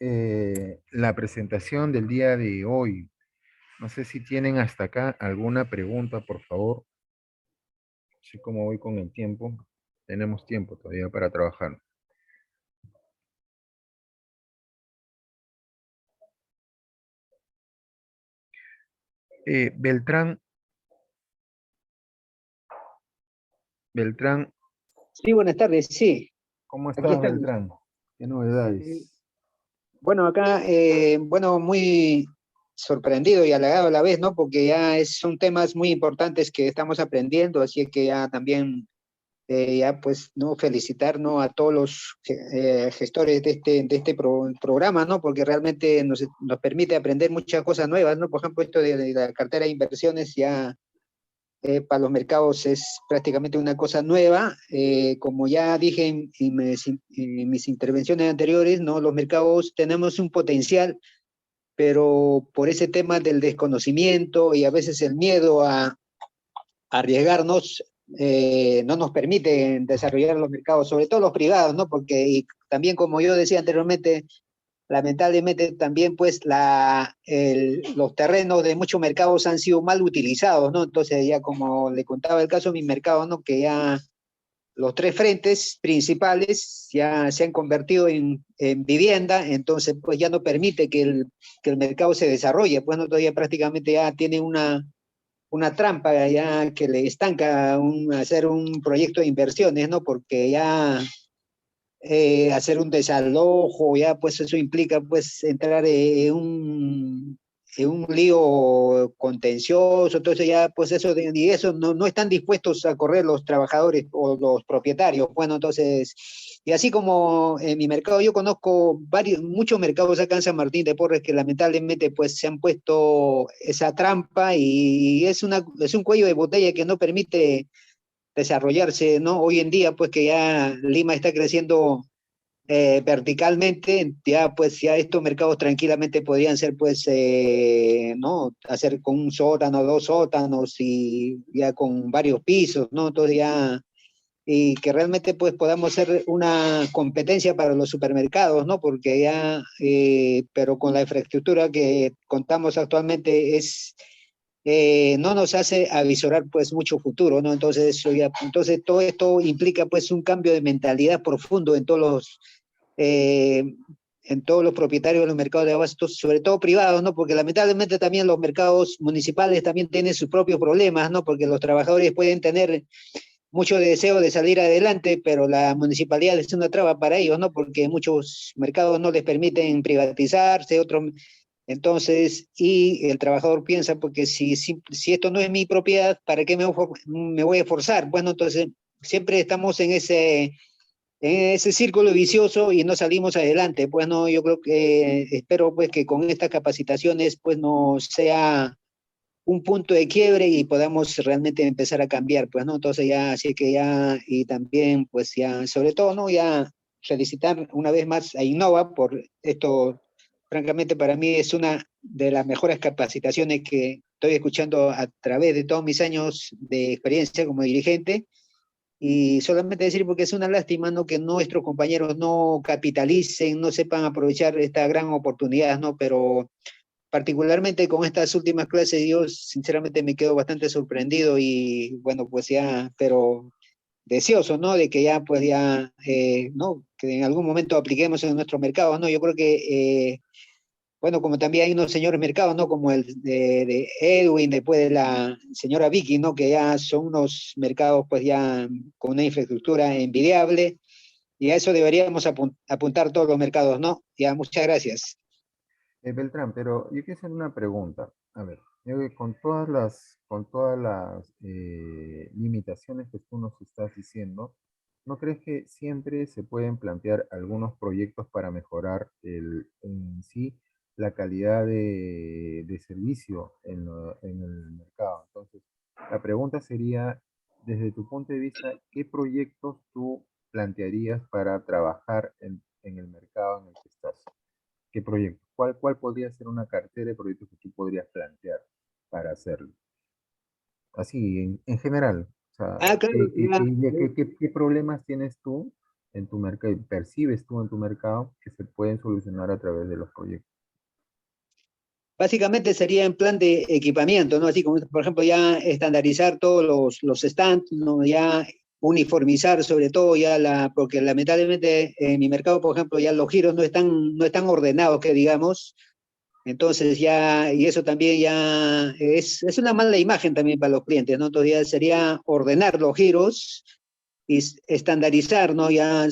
la presentación del día de hoy. No sé si tienen hasta acá alguna pregunta, por favor. Así como voy con el tiempo, tenemos tiempo todavía para trabajar. Beltrán, Beltrán, Sí, buenas tardes, sí, ¿cómo aquí estás, estamos. Beltrán? ¿Qué Eh, novedades? Bueno, acá, bueno, muy sorprendido y halagado a la vez, ¿no? Porque ya son temas muy importantes que estamos aprendiendo, así que ya también, ya pues, ¿no? Felicitar, ¿no? A todos los gestores de este programa, ¿no? Porque realmente nos permite aprender muchas cosas nuevas, ¿no? Por ejemplo, esto de la cartera de inversiones ya para los mercados es prácticamente una cosa nueva. Como ya dije en mis intervenciones anteriores, ¿no? Los mercados tenemos un potencial, pero por ese tema del desconocimiento y a veces el miedo a arriesgarnos, no nos permite desarrollar los mercados, sobre todo los privados, ¿no? Porque y también, como yo decía anteriormente, lamentablemente también pues los terrenos de muchos mercados han sido mal utilizados, ¿no? Entonces ya como le contaba el caso de mi mercado, ¿no? Que ya los tres frentes principales ya se han convertido en vivienda, entonces pues ya no permite que el mercado se desarrolle, pues no todavía prácticamente ya tiene una trampa ya que le estanca hacer un proyecto de inversiones, ¿no? Porque ya hacer un desalojo, ya pues eso implica pues entrar en un lío contencioso, entonces ya pues eso, y eso no están dispuestos a correr los trabajadores o los propietarios, bueno, entonces, y así como en mi mercado, yo conozco muchos mercados acá en San Martín de Porres que lamentablemente pues se han puesto esa trampa y es un cuello de botella que no permite desarrollarse, ¿no? Hoy en día, pues que ya Lima está creciendo verticalmente, ya pues ya estos mercados tranquilamente podrían ser pues, ¿no? Hacer con un sótano, dos sótanos y ya con varios pisos, ¿no? Entonces ya, y que realmente pues podamos ser una competencia para los supermercados, ¿no? Porque ya, pero con la infraestructura que contamos actualmente no nos hace avisorar pues mucho futuro, ¿no? Entonces, entonces todo esto implica pues un cambio de mentalidad profundo eh, en todos los propietarios de los mercados de abastos, sobre todo privados, ¿no? Porque lamentablemente también los mercados municipales también tienen sus propios problemas, ¿no? Porque los trabajadores pueden tener mucho deseo de salir adelante, pero la municipalidad es una traba para ellos, ¿no? Porque muchos mercados no les permiten privatizarse, otros entonces, y el trabajador piensa, porque si esto no es mi propiedad, ¿para qué me voy a esforzar? Bueno, entonces siempre estamos en ese círculo vicioso y no salimos adelante. Pues no, yo creo que espero pues que con estas capacitaciones pues no sea un punto de quiebre y podamos realmente empezar a cambiar, pues no, entonces ya, así que ya, y también pues ya, sobre todo, ¿no? Ya felicitar una vez más a Innova por esto, francamente para mí es una de las mejores capacitaciones que estoy escuchando a través de todos mis años de experiencia como dirigente. Y solamente decir, porque es una lástima, ¿no? Que nuestros compañeros no capitalicen, no sepan aprovechar esta gran oportunidad, ¿no? Pero particularmente con estas últimas clases, yo sinceramente me quedo bastante sorprendido y bueno, pues ya, pero deseoso, ¿no? De que ya, pues ya, ¿no? Que en algún momento apliquemos en nuestros mercados, ¿no? Yo creo que, bueno, como también hay unos señores mercados, ¿no? Como el de Edwin, después de la señora Vicky, ¿no? Que ya son unos mercados, pues ya con una infraestructura envidiable y a eso deberíamos apuntar todos los mercados, ¿no? Ya, muchas gracias. Beltrán, pero yo quiero hacer una pregunta. A ver, con todas las limitaciones que tú nos estás diciendo, ¿no crees que siempre se pueden plantear algunos proyectos para mejorar en sí la calidad de servicio en el mercado. Entonces, la pregunta sería, desde tu punto de vista, ¿qué proyectos tú plantearías para trabajar en el mercado en el que estás? ¿Qué proyecto? ¿Cuál podría ser una cartera de proyectos que tú podrías plantear para hacerlo? Así, en general. O sea, Ah, claro, ya. ¿qué problemas tienes tú en tu mercado, percibes tú en tu mercado que se pueden solucionar a través de los proyectos? Básicamente sería en plan de equipamiento, ¿no? Así como, por ejemplo, ya estandarizar todos los stands, ¿no? Ya uniformizar sobre todo ya porque lamentablemente en mi mercado, por ejemplo, ya los giros no están ordenados, que digamos, entonces ya, y eso también ya es una mala imagen también para los clientes, ¿no? Entonces ya sería ordenar los giros y estandarizar, ¿no? Ya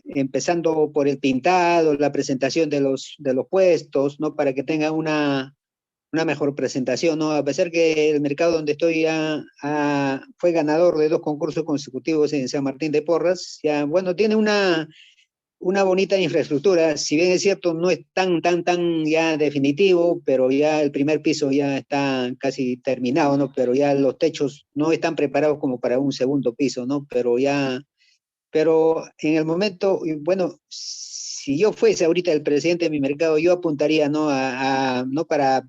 empezando por el pintado, la presentación de los puestos, ¿no? Para que tenga una mejor presentación, ¿no? A pesar que el mercado donde estoy ya fue ganador de 2 concursos consecutivos en San Martín de Porras, ya, bueno, tiene una bonita infraestructura, si bien es cierto, no es tan ya definitivo, pero ya el primer piso ya está casi terminado, ¿no? Pero ya los techos no están preparados como para un segundo piso, ¿no? Pero en el momento, bueno, si yo fuese ahorita el presidente de mi mercado, yo apuntaría, ¿no? ¿No? Para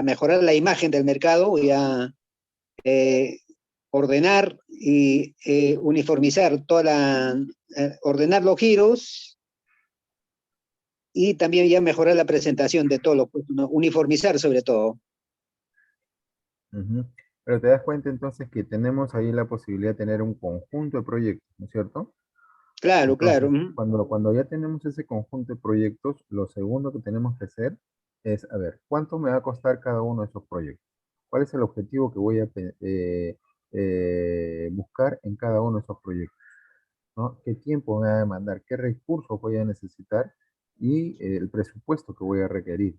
mejorar la imagen del mercado, ya eh, ordenar y uniformizar ordenar los giros y también ya mejorar la presentación de todos los puestos, ¿no? Uniformizar sobre todo. Ujú. Pero te das cuenta entonces que tenemos ahí la posibilidad de tener un conjunto de proyectos, ¿no es cierto? Claro, claro. Entonces, cuando ya tenemos ese conjunto de proyectos, lo segundo que tenemos que hacer es, a ver, ¿cuánto me va a costar cada uno de esos proyectos? ¿Cuál es el objetivo que voy a buscar en cada uno de esos proyectos? ¿No? ¿Qué tiempo me va a demandar? ¿Qué recursos voy a necesitar? Y el presupuesto que voy a requerir,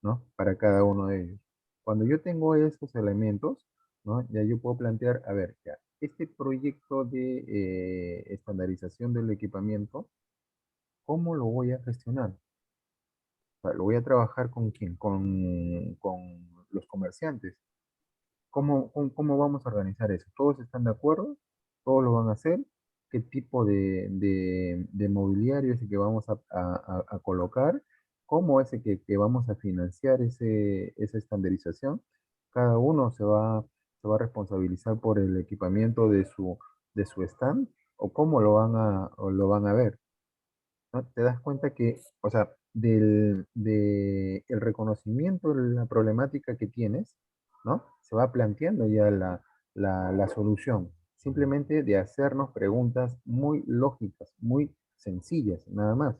¿no? Para cada uno de ellos. Cuando yo tengo esos elementos, ¿no? Ya yo puedo plantear, a ver, ya, este proyecto de estandarización del equipamiento, ¿cómo lo voy a gestionar? O sea, ¿lo voy a trabajar con quién? Con los comerciantes. ¿Cómo vamos a organizar eso? ¿Todos están de acuerdo? ¿Todos lo van a hacer? ¿Qué tipo de mobiliario es el que vamos a colocar? ¿Cómo es el que vamos a financiar esa estandarización? Cada uno se va a responsabilizar por el equipamiento de su stand, o cómo lo van a ver, ¿no? Te das cuenta que, o sea, el reconocimiento de la problemática que tienes, ¿no? Se va planteando ya la solución. Simplemente de hacernos preguntas muy lógicas, muy sencillas, nada más.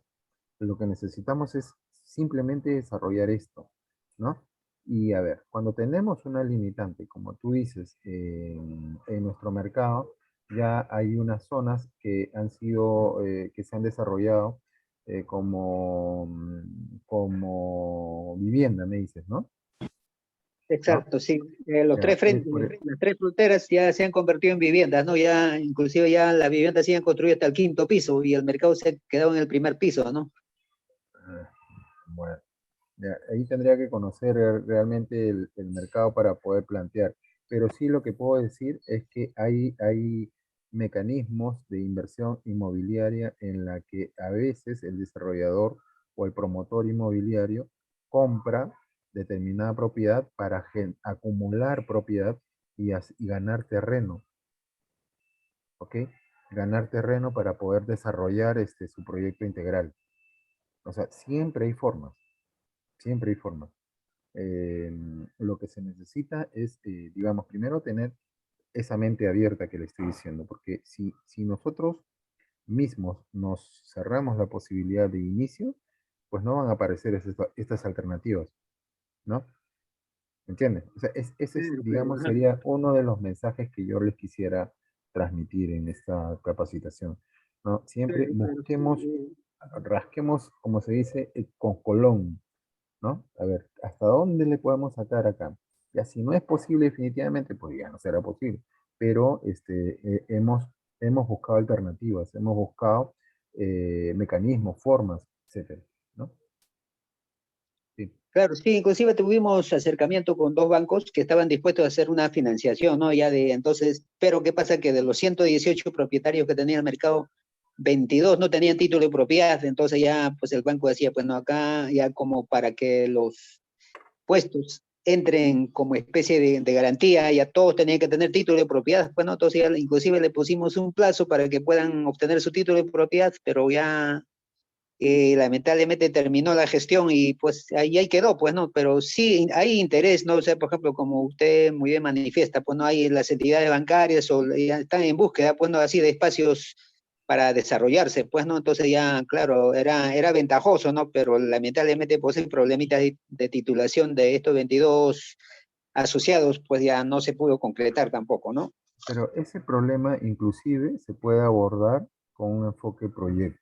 Lo que necesitamos es simplemente desarrollar esto, ¿no? Y a ver, cuando tenemos una limitante, como tú dices, en nuestro mercado, ya hay unas zonas que se han desarrollado como vivienda, me dices, ¿no? ¿No? Exacto, sí. Los Ya, tres frentes, las tres fronteras ya se han convertido en viviendas, ¿no? Ya, inclusive ya las viviendas se han construido hasta el quinto piso y el mercado se ha quedado en el primer piso, ¿no? bueno, ya, ahí tendría que conocer realmente el mercado para poder plantear. Pero sí lo que puedo decir es que hay mecanismos de inversión inmobiliaria en la que a veces el desarrollador o el promotor inmobiliario compra determinada propiedad para acumular propiedad y ganar terreno, ¿ok? Ganar terreno para poder desarrollar su proyecto integral. O sea, siempre hay formas, siempre hay formas. eh, lo que se necesita es, digamos, primero tener esa mente abierta que le estoy diciendo, porque si nosotros mismos nos cerramos la posibilidad de inicio, pues no van a aparecer estas alternativas, ¿no? ¿Entiendes? O sea, ese es, Claro, claro, digamos, ajá. sería uno de los mensajes que yo les quisiera transmitir en esta capacitación, ¿no? Siempre Claro, claro. busquemos, rasquemos, como se dice, con Colón, ¿no? A ver, ¿hasta dónde le podemos sacar acá? Ya si no es posible definitivamente, pues ya no será posible. Pero hemos buscado alternativas, hemos buscado mecanismos, formas, etcétera, ¿no? Claro, sí, inclusive tuvimos acercamiento con 2 bancos que estaban dispuestos a hacer una financiación, ¿no? Ya de entonces, pero ¿qué pasa? Que de los 118 propietarios que tenía el mercado, 22 no tenían título de propiedad, entonces ya, pues el banco decía, pues no, acá ya como para que los puestos entren como especie de garantía, ya todos tenían que tener título de propiedad, bueno, entonces ya inclusive le pusimos un plazo para que puedan obtener su título de propiedad, pero ya lamentablemente terminó la gestión y pues ahí quedó, pues no, pero sí hay interés, ¿no? O sea, por ejemplo, como usted muy bien manifiesta, pues no hay las entidades bancarias o ya están en búsqueda, pues no, así de espacios para desarrollarse, pues no, entonces ya, claro, era ventajoso, ¿no? Pero lamentablemente, pues el problemita de titulación de estos 22 asociados, pues ya no se pudo concretar tampoco, ¿no? Pero ese problema inclusive se puede abordar con un enfoque proyecto.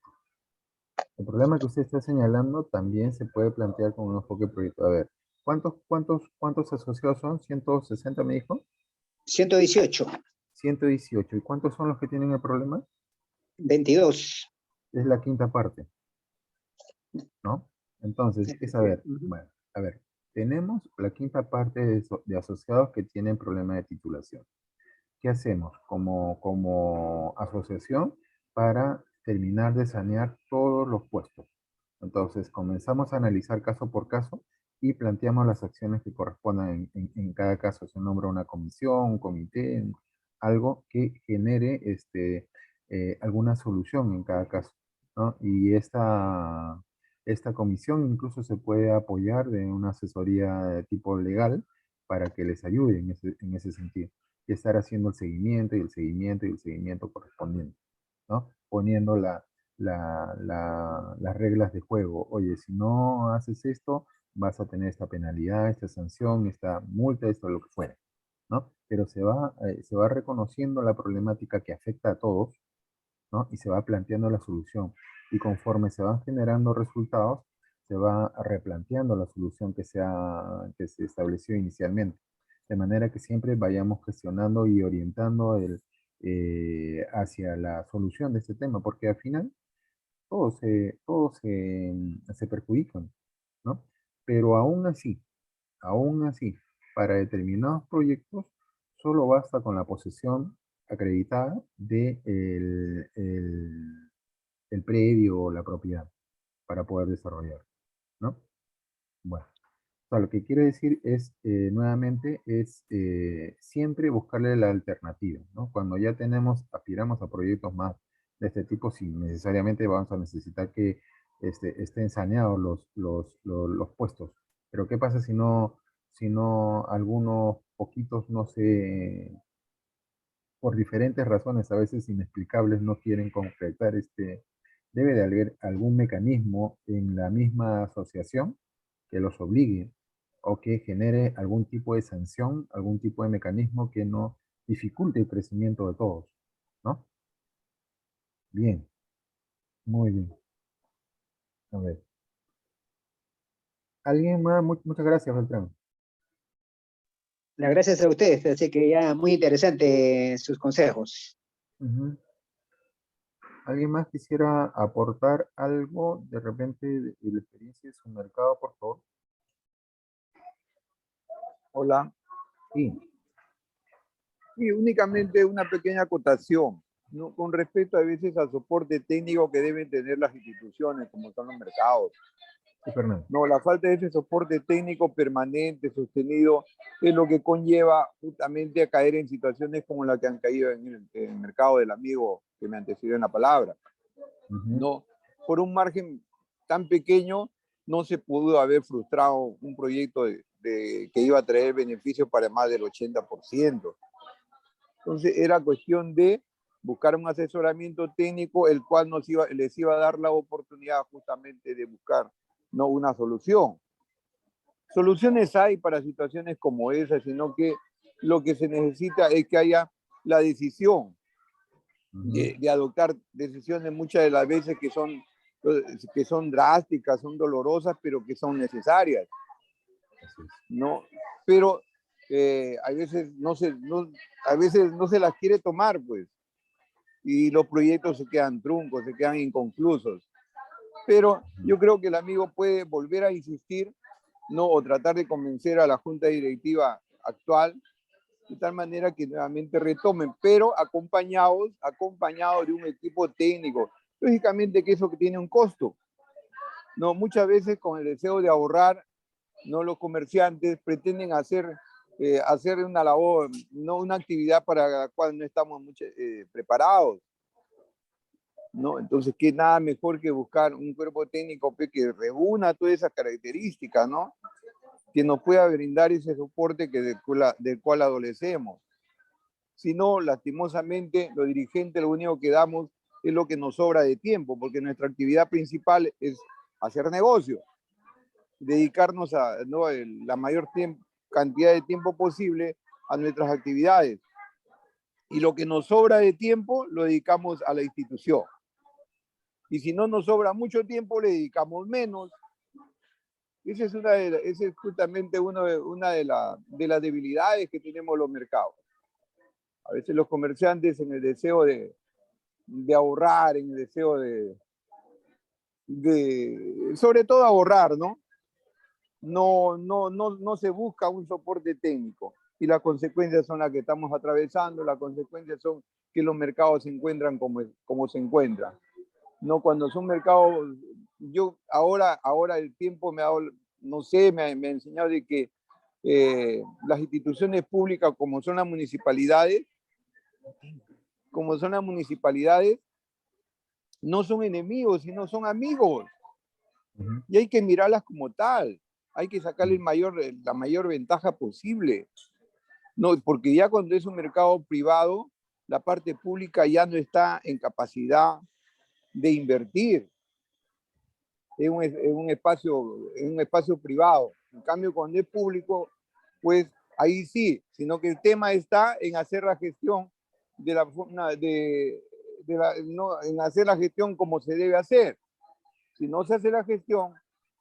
El problema que usted está señalando también se puede plantear con un enfoque proyecto. A ver, ¿cuántos asociados son? ¿160 me dijo? 118, 118. ¿Y cuántos son los que tienen el problema? 22. Es la quinta parte, ¿no? Entonces, es a ver, Ujú. bueno, a ver, tenemos la quinta parte de asociados que tienen problema de titulación. ¿Qué hacemos como asociación para terminar de sanear todos los puestos? Entonces, comenzamos a analizar caso por caso y planteamos las acciones que correspondan en cada caso. Se nombra una comisión, un comité, algo que genere alguna solución en cada caso, ¿no? Y esta comisión incluso se puede apoyar de una asesoría de tipo legal para que les ayude en ese sentido. Y estar haciendo el seguimiento y el seguimiento y el seguimiento correspondiente, ¿no? Poniendo las reglas de juego. Oye, si no haces esto, vas a tener esta penalidad, esta sanción, esta multa, esto, lo que fuera, ¿no? Pero se va reconociendo la problemática que afecta a todos, ¿no? Y se va planteando la solución. Y conforme se van generando resultados, se va replanteando la solución que se estableció inicialmente. De manera que siempre vayamos gestionando y orientando hacia la solución de este tema, porque al final todos se perjudican, ¿no? Pero aún así, para determinados proyectos, solo basta con la posesión acreditada de el predio o la propiedad para poder desarrollar, ¿no? Bueno, o sea, lo que quiere decir es, nuevamente, es siempre buscarle la alternativa, ¿no? Cuando ya aspiramos a proyectos más de este tipo, sí, necesariamente vamos a necesitar que estén saneados los puestos. Pero ¿qué pasa si no algunos poquitos no se, por diferentes razones, a veces inexplicables, no quieren concretar debe de haber algún mecanismo en la misma asociación que los obligue o que genere algún tipo de sanción, algún tipo de mecanismo que no dificulte el crecimiento de todos, ¿no? Bien, muy bien. A ver. ¿Alguien más? Muchas gracias, Beltrán. Las gracias a ustedes, así que ya muy interesante sus consejos. Ujú. ¿Alguien más quisiera aportar algo de repente de la experiencia de su mercado, por favor? Hola. Sí. Sí, únicamente una pequeña acotación, ¿no? Con respecto a veces al soporte técnico que deben tener las instituciones, como son los mercados. Sí, Fernando. No, la falta de ese soporte técnico permanente, sostenido, es lo que conlleva justamente a caer en situaciones como la que han caído en el mercado del amigo que me antecedió en la palabra. Ujú. No, por un margen tan pequeño no se pudo haber frustrado un proyecto que iba a traer beneficios para más del 80%. Entonces era cuestión de buscar un asesoramiento técnico, el cual les iba a dar la oportunidad justamente de buscar, no, una solución. Soluciones hay para situaciones como esa, sino que lo que se necesita es que haya la decisión de adoptar decisiones muchas de las veces que son drásticas, son dolorosas, pero que son necesarias, ¿no? Pero a veces a veces no se las quiere tomar, pues, y los proyectos se quedan truncos, se quedan inconclusos. Pero yo creo que el amigo puede volver a insistir ¿no? O tratar de convencer a la junta directiva actual, de tal manera que nuevamente retomen, pero acompañados de un equipo técnico. Lógicamente que eso que tiene un costo, ¿no? Muchas veces con el deseo de ahorrar, ¿no? Los comerciantes pretenden hacer una labor, no una actividad para la cual no estamos preparados, ¿no? Entonces, ¿qué nada mejor que buscar un cuerpo técnico que reúna todas esas características, ¿no? Que nos pueda brindar ese soporte del cual adolecemos. Si no, lastimosamente, los dirigentes lo único que damos es lo que nos sobra de tiempo, porque nuestra actividad principal es hacer negocio, dedicarnos a, ¿no?, la mayor cantidad de tiempo posible a nuestras actividades. Y lo que nos sobra de tiempo lo dedicamos a la institución. Y si no nos sobra mucho tiempo, le dedicamos menos. Esa es justamente una de las debilidades que tenemos los mercados. A veces los comerciantes, en el deseo de ahorrar, en el deseo sobre todo ahorrar, ¿no? No se busca un soporte técnico. Y las consecuencias son las que estamos atravesando, las consecuencias son que los mercados se encuentran como se encuentran. No, cuando son mercados, yo ahora el tiempo me ha dado, no sé, me ha enseñado de que las instituciones públicas, como son las municipalidades, no son enemigos, sino son amigos. Y hay que mirarlas como tal. Hay que sacarle la mayor ventaja posible. No, porque ya cuando es un mercado privado, la parte pública ya no está en capacidad de invertir en un espacio privado. En cambio, cuando es público, pues ahí sí, sino que el tema está en hacer la gestión en hacer la gestión como se debe hacer. Si no se hace la gestión,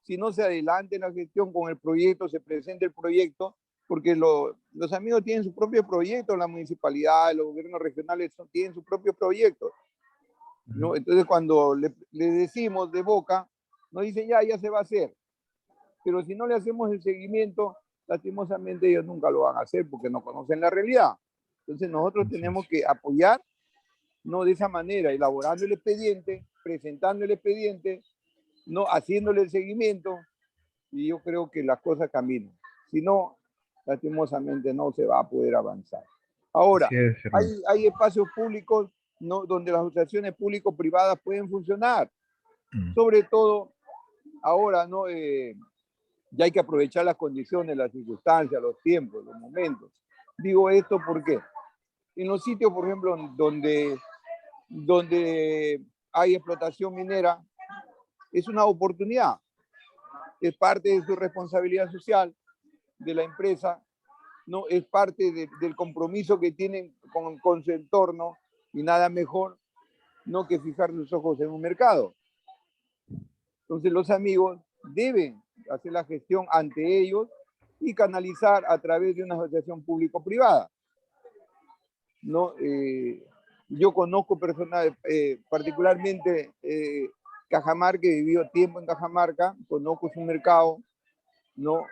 si no se adelanta en la gestión con el proyecto, se presenta el proyecto, porque los amigos tienen su propio proyecto, la municipalidad, los gobiernos regionales tienen su propio proyecto, ¿no? Entonces cuando le decimos de boca, nos dicen ya se va a hacer, pero si no le hacemos el seguimiento, lastimosamente ellos nunca lo van a hacer porque no conocen la realidad. Entonces nosotros tenemos que apoyar, no de esa manera, elaborando el expediente, presentando el expediente, no haciéndole el seguimiento, y yo creo que las cosas caminan. Si no, lastimosamente no se va a poder avanzar. Ahora, hay espacios públicos, ¿no?, donde las asociaciones público-privadas pueden funcionar. Sobre todo ahora, ¿no? Ya hay que aprovechar las condiciones, las circunstancias, los tiempos, los momentos. Digo esto porque en los sitios, por ejemplo, donde hay explotación minera, es una oportunidad. Es parte de su responsabilidad social de la empresa, ¿no? Es parte del compromiso que tienen con su entorno, y nada mejor, ¿no?, que fijar sus ojos en un mercado. Entonces los amigos deben hacer la gestión ante ellos y canalizar a través de una asociación público-privada, ¿no? Yo conozco personas, particularmente Cajamarca, he vivido tiempo en Cajamarca, conozco su mercado, ¿no?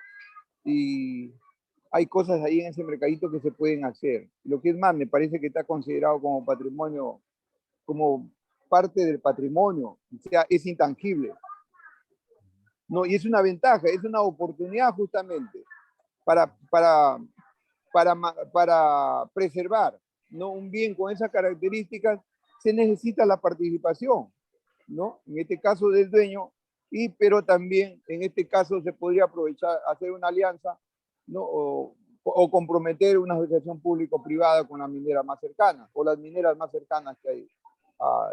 Y hay cosas ahí en ese mercadito que se pueden hacer. Lo que es más, me parece que está considerado como patrimonio, como parte del patrimonio, o sea, es intangible. No, y es una ventaja, es una oportunidad justamente para preservar, ¿no?, un bien con esas características. Se necesita la participación, ¿no?, en este caso del dueño, pero también en este caso se podría aprovechar, hacer una alianza, ¿no?, o comprometer una asociación público-privada con la minera más cercana, o las mineras más cercanas que hay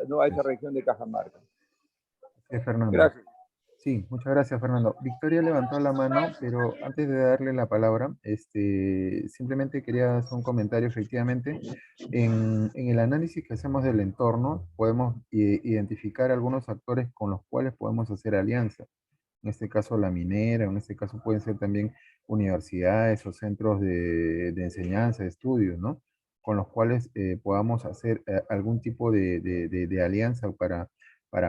¿no?, a esa región de Cajamarca. Sí, Fernando. Gracias. Sí, muchas gracias, Fernando. Victoria levantó la mano, pero antes de darle la palabra, simplemente quería hacer un comentario. Efectivamente, en el análisis que hacemos del entorno, podemos identificar algunos actores con los cuales podemos hacer alianza. En este caso, la minera, en este caso pueden ser también universidades o centros de enseñanza, de estudios, ¿no? Con los cuales podamos hacer algún tipo de alianza para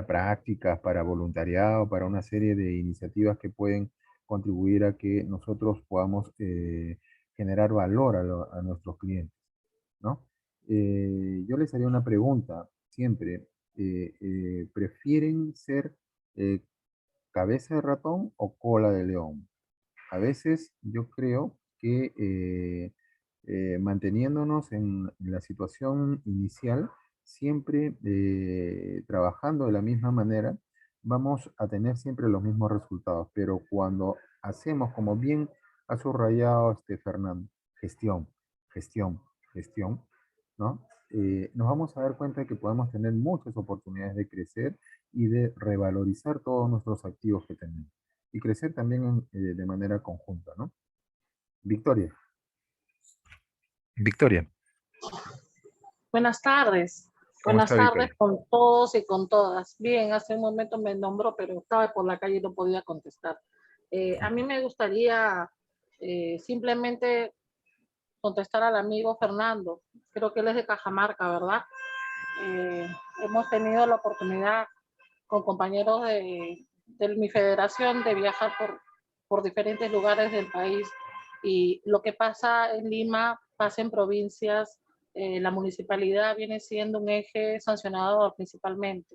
prácticas, para voluntariado, para una serie de iniciativas que pueden contribuir a que nosotros podamos generar valor a nuestros clientes, ¿no? Yo les haría una pregunta siempre. ¿Prefieren ser eh, cabeza de ratón o cola de león? A veces yo creo que manteniéndonos en la situación inicial, siempre trabajando de la misma manera, vamos a tener siempre los mismos resultados. Pero cuando hacemos, como bien ha subrayado este Fernando, gestión, gestión, gestión, ¿no? Nos vamos a dar cuenta de que podemos tener muchas oportunidades de crecer y de revalorizar todos nuestros activos que tenemos y crecer también de manera conjunta, ¿no? Victoria. Victoria, Buenas tardes. ¿cómo Buenas está tardes Victoria? con todos y con todas. Bien, hace un momento me nombró, pero estaba por la calle y no podía contestar. A mí me gustaría simplemente contestar al amigo Fernando. Creo que él es de Cajamarca, ¿verdad? Hemos tenido la oportunidad con compañeros de mi federación de viajar por diferentes lugares del país y lo que pasa en Lima pasa en provincias. La municipalidad viene siendo un eje sancionador principalmente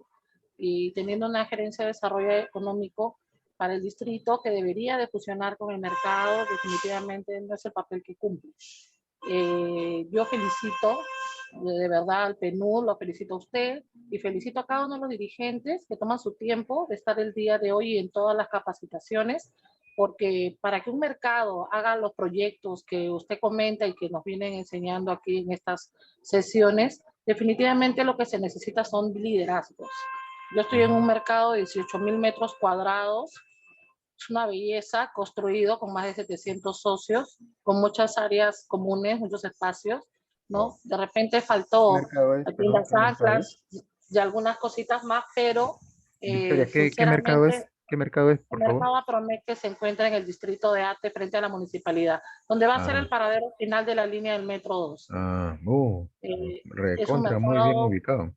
y teniendo una gerencia de desarrollo económico para el distrito que debería de fusionar con el mercado, definitivamente no es el papel que cumple. Yo felicito de verdad al PNUD, lo felicito a usted y felicito a cada uno de los dirigentes que toman su tiempo de estar el día de hoy en todas las capacitaciones, porque para que un mercado haga los proyectos que usted comenta y que nos vienen enseñando aquí en estas sesiones, definitivamente lo que se necesita son liderazgos. Yo estoy en un mercado de 18,000 metros cuadrados, es una belleza, construido con más de 700 socios, con muchas áreas comunes, muchos espacios, ¿no? De repente ¿Qué faltó mercado es? aquí Perdón, las ¿qué mercado es? anclas y algunas cositas más, pero Victoria, ¿qué mercado es? sinceramente ¿Qué mercado es, el por favor? mercado Apromeque se encuentra en el distrito de Ate frente a la municipalidad, donde va a ser Ah, el paradero final de la línea del metro 2. ah, Es un recontra, muy bien mercado ubicado.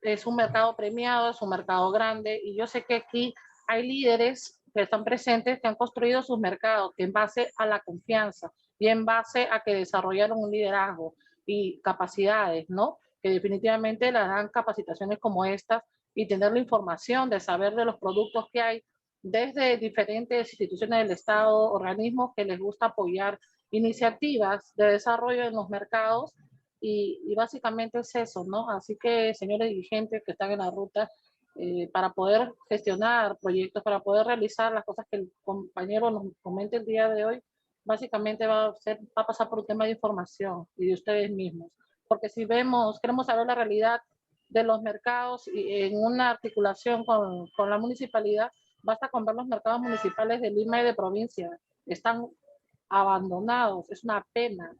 es un mercado premiado, es un mercado grande y yo sé que aquí hay líderes que están presentes que han construido sus mercados que en base a la confianza y en base a que desarrollaron un liderazgo y capacidades, ¿no? Que definitivamente las dan capacitaciones como estas y tener la información de saber de los productos que hay desde diferentes instituciones del Estado, organismos que les gusta apoyar iniciativas de desarrollo en los mercados y básicamente es eso, ¿no? Así que, señores dirigentes que están en la ruta, para poder gestionar proyectos, para poder realizar las cosas que el compañero nos comenta el día de hoy, básicamente va a pasar por un tema de información y de ustedes mismos. Porque si queremos saber la realidad de los mercados y en una articulación con la municipalidad, basta con ver los mercados municipales de Lima y de provincia. Están abandonados, es una pena,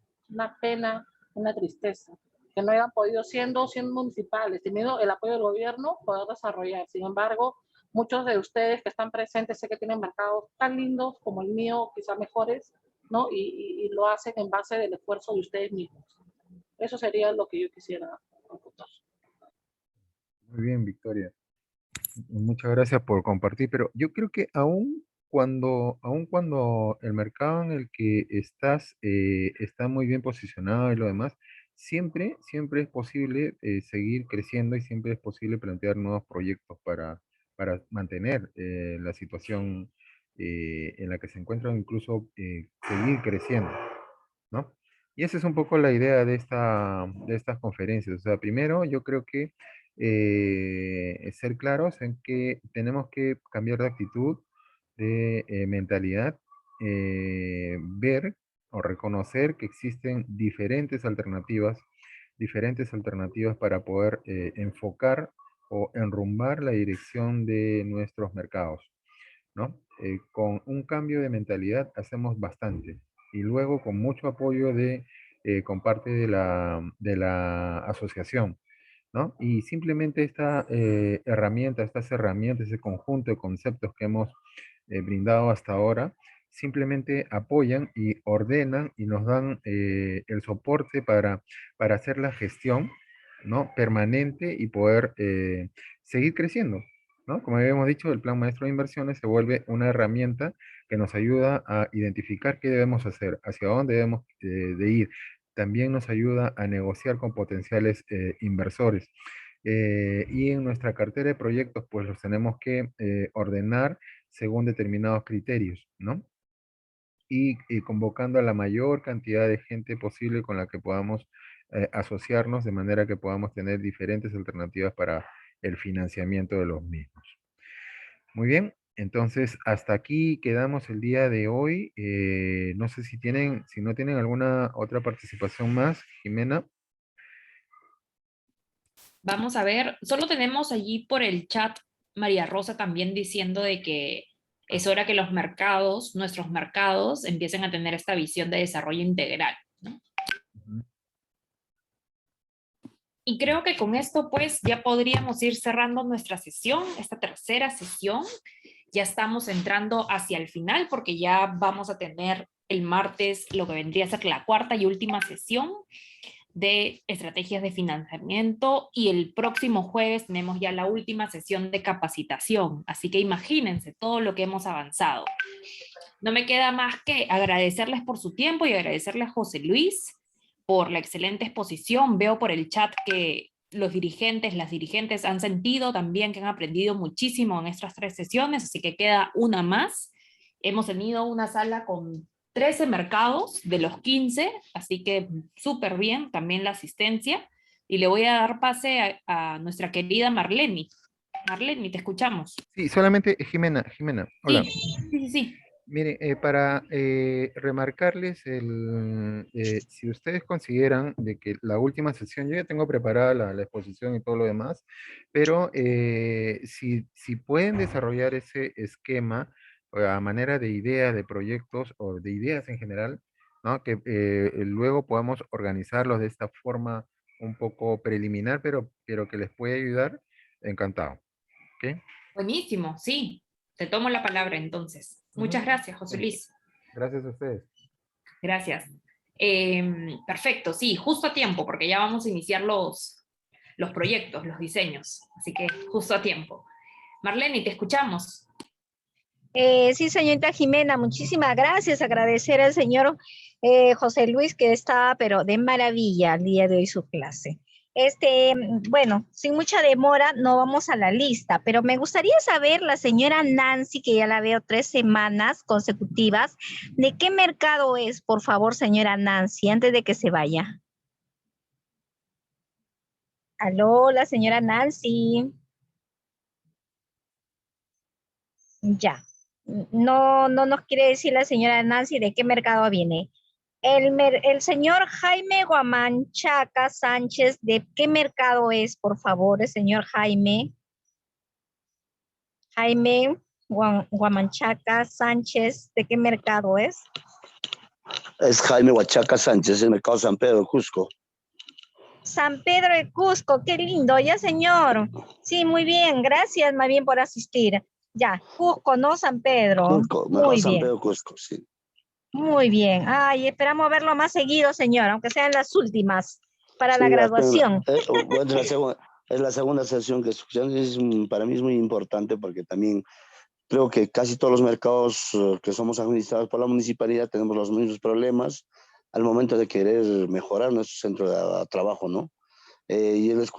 una tristeza, que no hayan podido, siendo municipales, teniendo el apoyo del gobierno, poder desarrollar. Sin embargo, muchos de ustedes que están presentes, sé que tienen mercados tan lindos como el mío, quizás mejores, ¿no? Y lo hacen en base del esfuerzo de ustedes mismos. Eso sería lo que yo quisiera contar. Muy bien, Victoria. Muchas gracias por compartir, pero yo creo que aun cuando el mercado en el que estás está muy bien posicionado y lo demás, siempre es posible seguir creciendo y siempre es posible plantear nuevos proyectos para mantener la situación en la que se encuentran, incluso seguir creciendo, ¿no? Y esa es un poco la idea de estas conferencias. O sea, primero yo creo que ser claros en que tenemos que cambiar de actitud, de mentalidad, ver o reconocer que existen diferentes alternativas para poder enfocar o enrumbar la dirección de nuestros mercados, ¿no? Con un cambio de mentalidad hacemos bastante y luego con mucho apoyo con parte de la asociación, ¿no? Y simplemente estas herramientas, ese conjunto de conceptos que hemos brindado hasta ahora, simplemente apoyan y ordenan y nos dan el soporte para hacer la gestión, ¿no? Permanente y poder seguir creciendo, ¿no? Como habíamos dicho, el Plan Maestro de Inversiones se vuelve una herramienta que nos ayuda a identificar qué debemos hacer, hacia dónde debemos de ir. También nos ayuda a negociar con potenciales inversores. Y en nuestra cartera de proyectos, pues los tenemos que ordenar según determinados criterios, ¿no? Y convocando a la mayor cantidad de gente posible con la que podamos asociarnos, de manera que podamos tener diferentes alternativas para el financiamiento de los mismos. Muy bien, entonces hasta aquí quedamos el día de hoy. No sé si no tienen alguna otra participación más, Jimena. Vamos a ver, solo tenemos allí por el chat María Rosa también diciendo de que es hora que los mercados, nuestros mercados, empiecen a tener esta visión de desarrollo integral, ¿no? Y creo que con esto pues ya podríamos ir cerrando nuestra sesión, esta tercera sesión. Ya estamos entrando hacia el final porque ya vamos a tener el martes lo que vendría a ser la cuarta y última sesión de estrategias de financiamiento y el próximo jueves tenemos ya la última sesión de capacitación. Así que imagínense todo lo que hemos avanzado. No me queda más que agradecerles por su tiempo y agradecerle a José Luis por la excelente exposición. Veo por el chat que los dirigentes, las dirigentes han sentido también que han aprendido muchísimo en estas 3 sesiones, así que queda una más. Hemos tenido una sala con 13 mercados de los 15, así que súper bien también la asistencia. Y le voy a dar pase a nuestra querida Marleni. Marleni, te escuchamos. Sí, solamente Jimena, hola. Sí. Mire, para remarcarles, si ustedes consideran de que la última sesión, yo ya tengo preparada la exposición y todo lo demás, pero si pueden desarrollar ese esquema a manera de ideas, de proyectos o de ideas en general, ¿no? Que luego podamos organizarlos de esta forma un poco preliminar, pero que les puede ayudar, encantado. ¿Ok? Buenísimo, sí. Te tomo la palabra entonces. Muchas gracias, José Luis. Gracias a ustedes. Gracias. Perfecto, sí, justo a tiempo, porque ya vamos a iniciar los proyectos, los diseños. Así que justo a tiempo. Marleni, te escuchamos. Sí, señorita Jimena, muchísimas gracias. Agradecer al señor José Luis que está, pero de maravilla el día de hoy su clase. Bueno, sin mucha demora, no vamos a la lista, pero me gustaría saber, la señora Nancy, que ya la veo 3 semanas consecutivas, ¿de qué mercado es, por favor, señora Nancy, antes de que se vaya? Aló, la señora Nancy. Ya. No nos quiere decir la señora Nancy de qué mercado viene. El señor Jaime Guamanchaca Sánchez, ¿de qué mercado es, por favor, el señor Jaime? Jaime Guamanchaca Sánchez, ¿de qué mercado es? Es Jaime Huachaca Sánchez, el mercado San Pedro, Cusco. San Pedro de Cusco, qué lindo, ya señor. Sí, muy bien, gracias más bien por asistir. Ya, Cusco, ¿no? San Pedro. Cusco, mercado muy San bien. Pedro, Cusco, sí. Muy bien. Ay, esperamos verlo más seguido, señor, aunque sean las últimas para Sí, la graduación. Bueno, es la segunda sesión que escuchamos. Para mí es muy importante porque también creo que casi todos los mercados que somos administrados por la municipalidad tenemos los mismos problemas al momento de querer mejorar nuestro centro de trabajo, ¿no? Y les cuento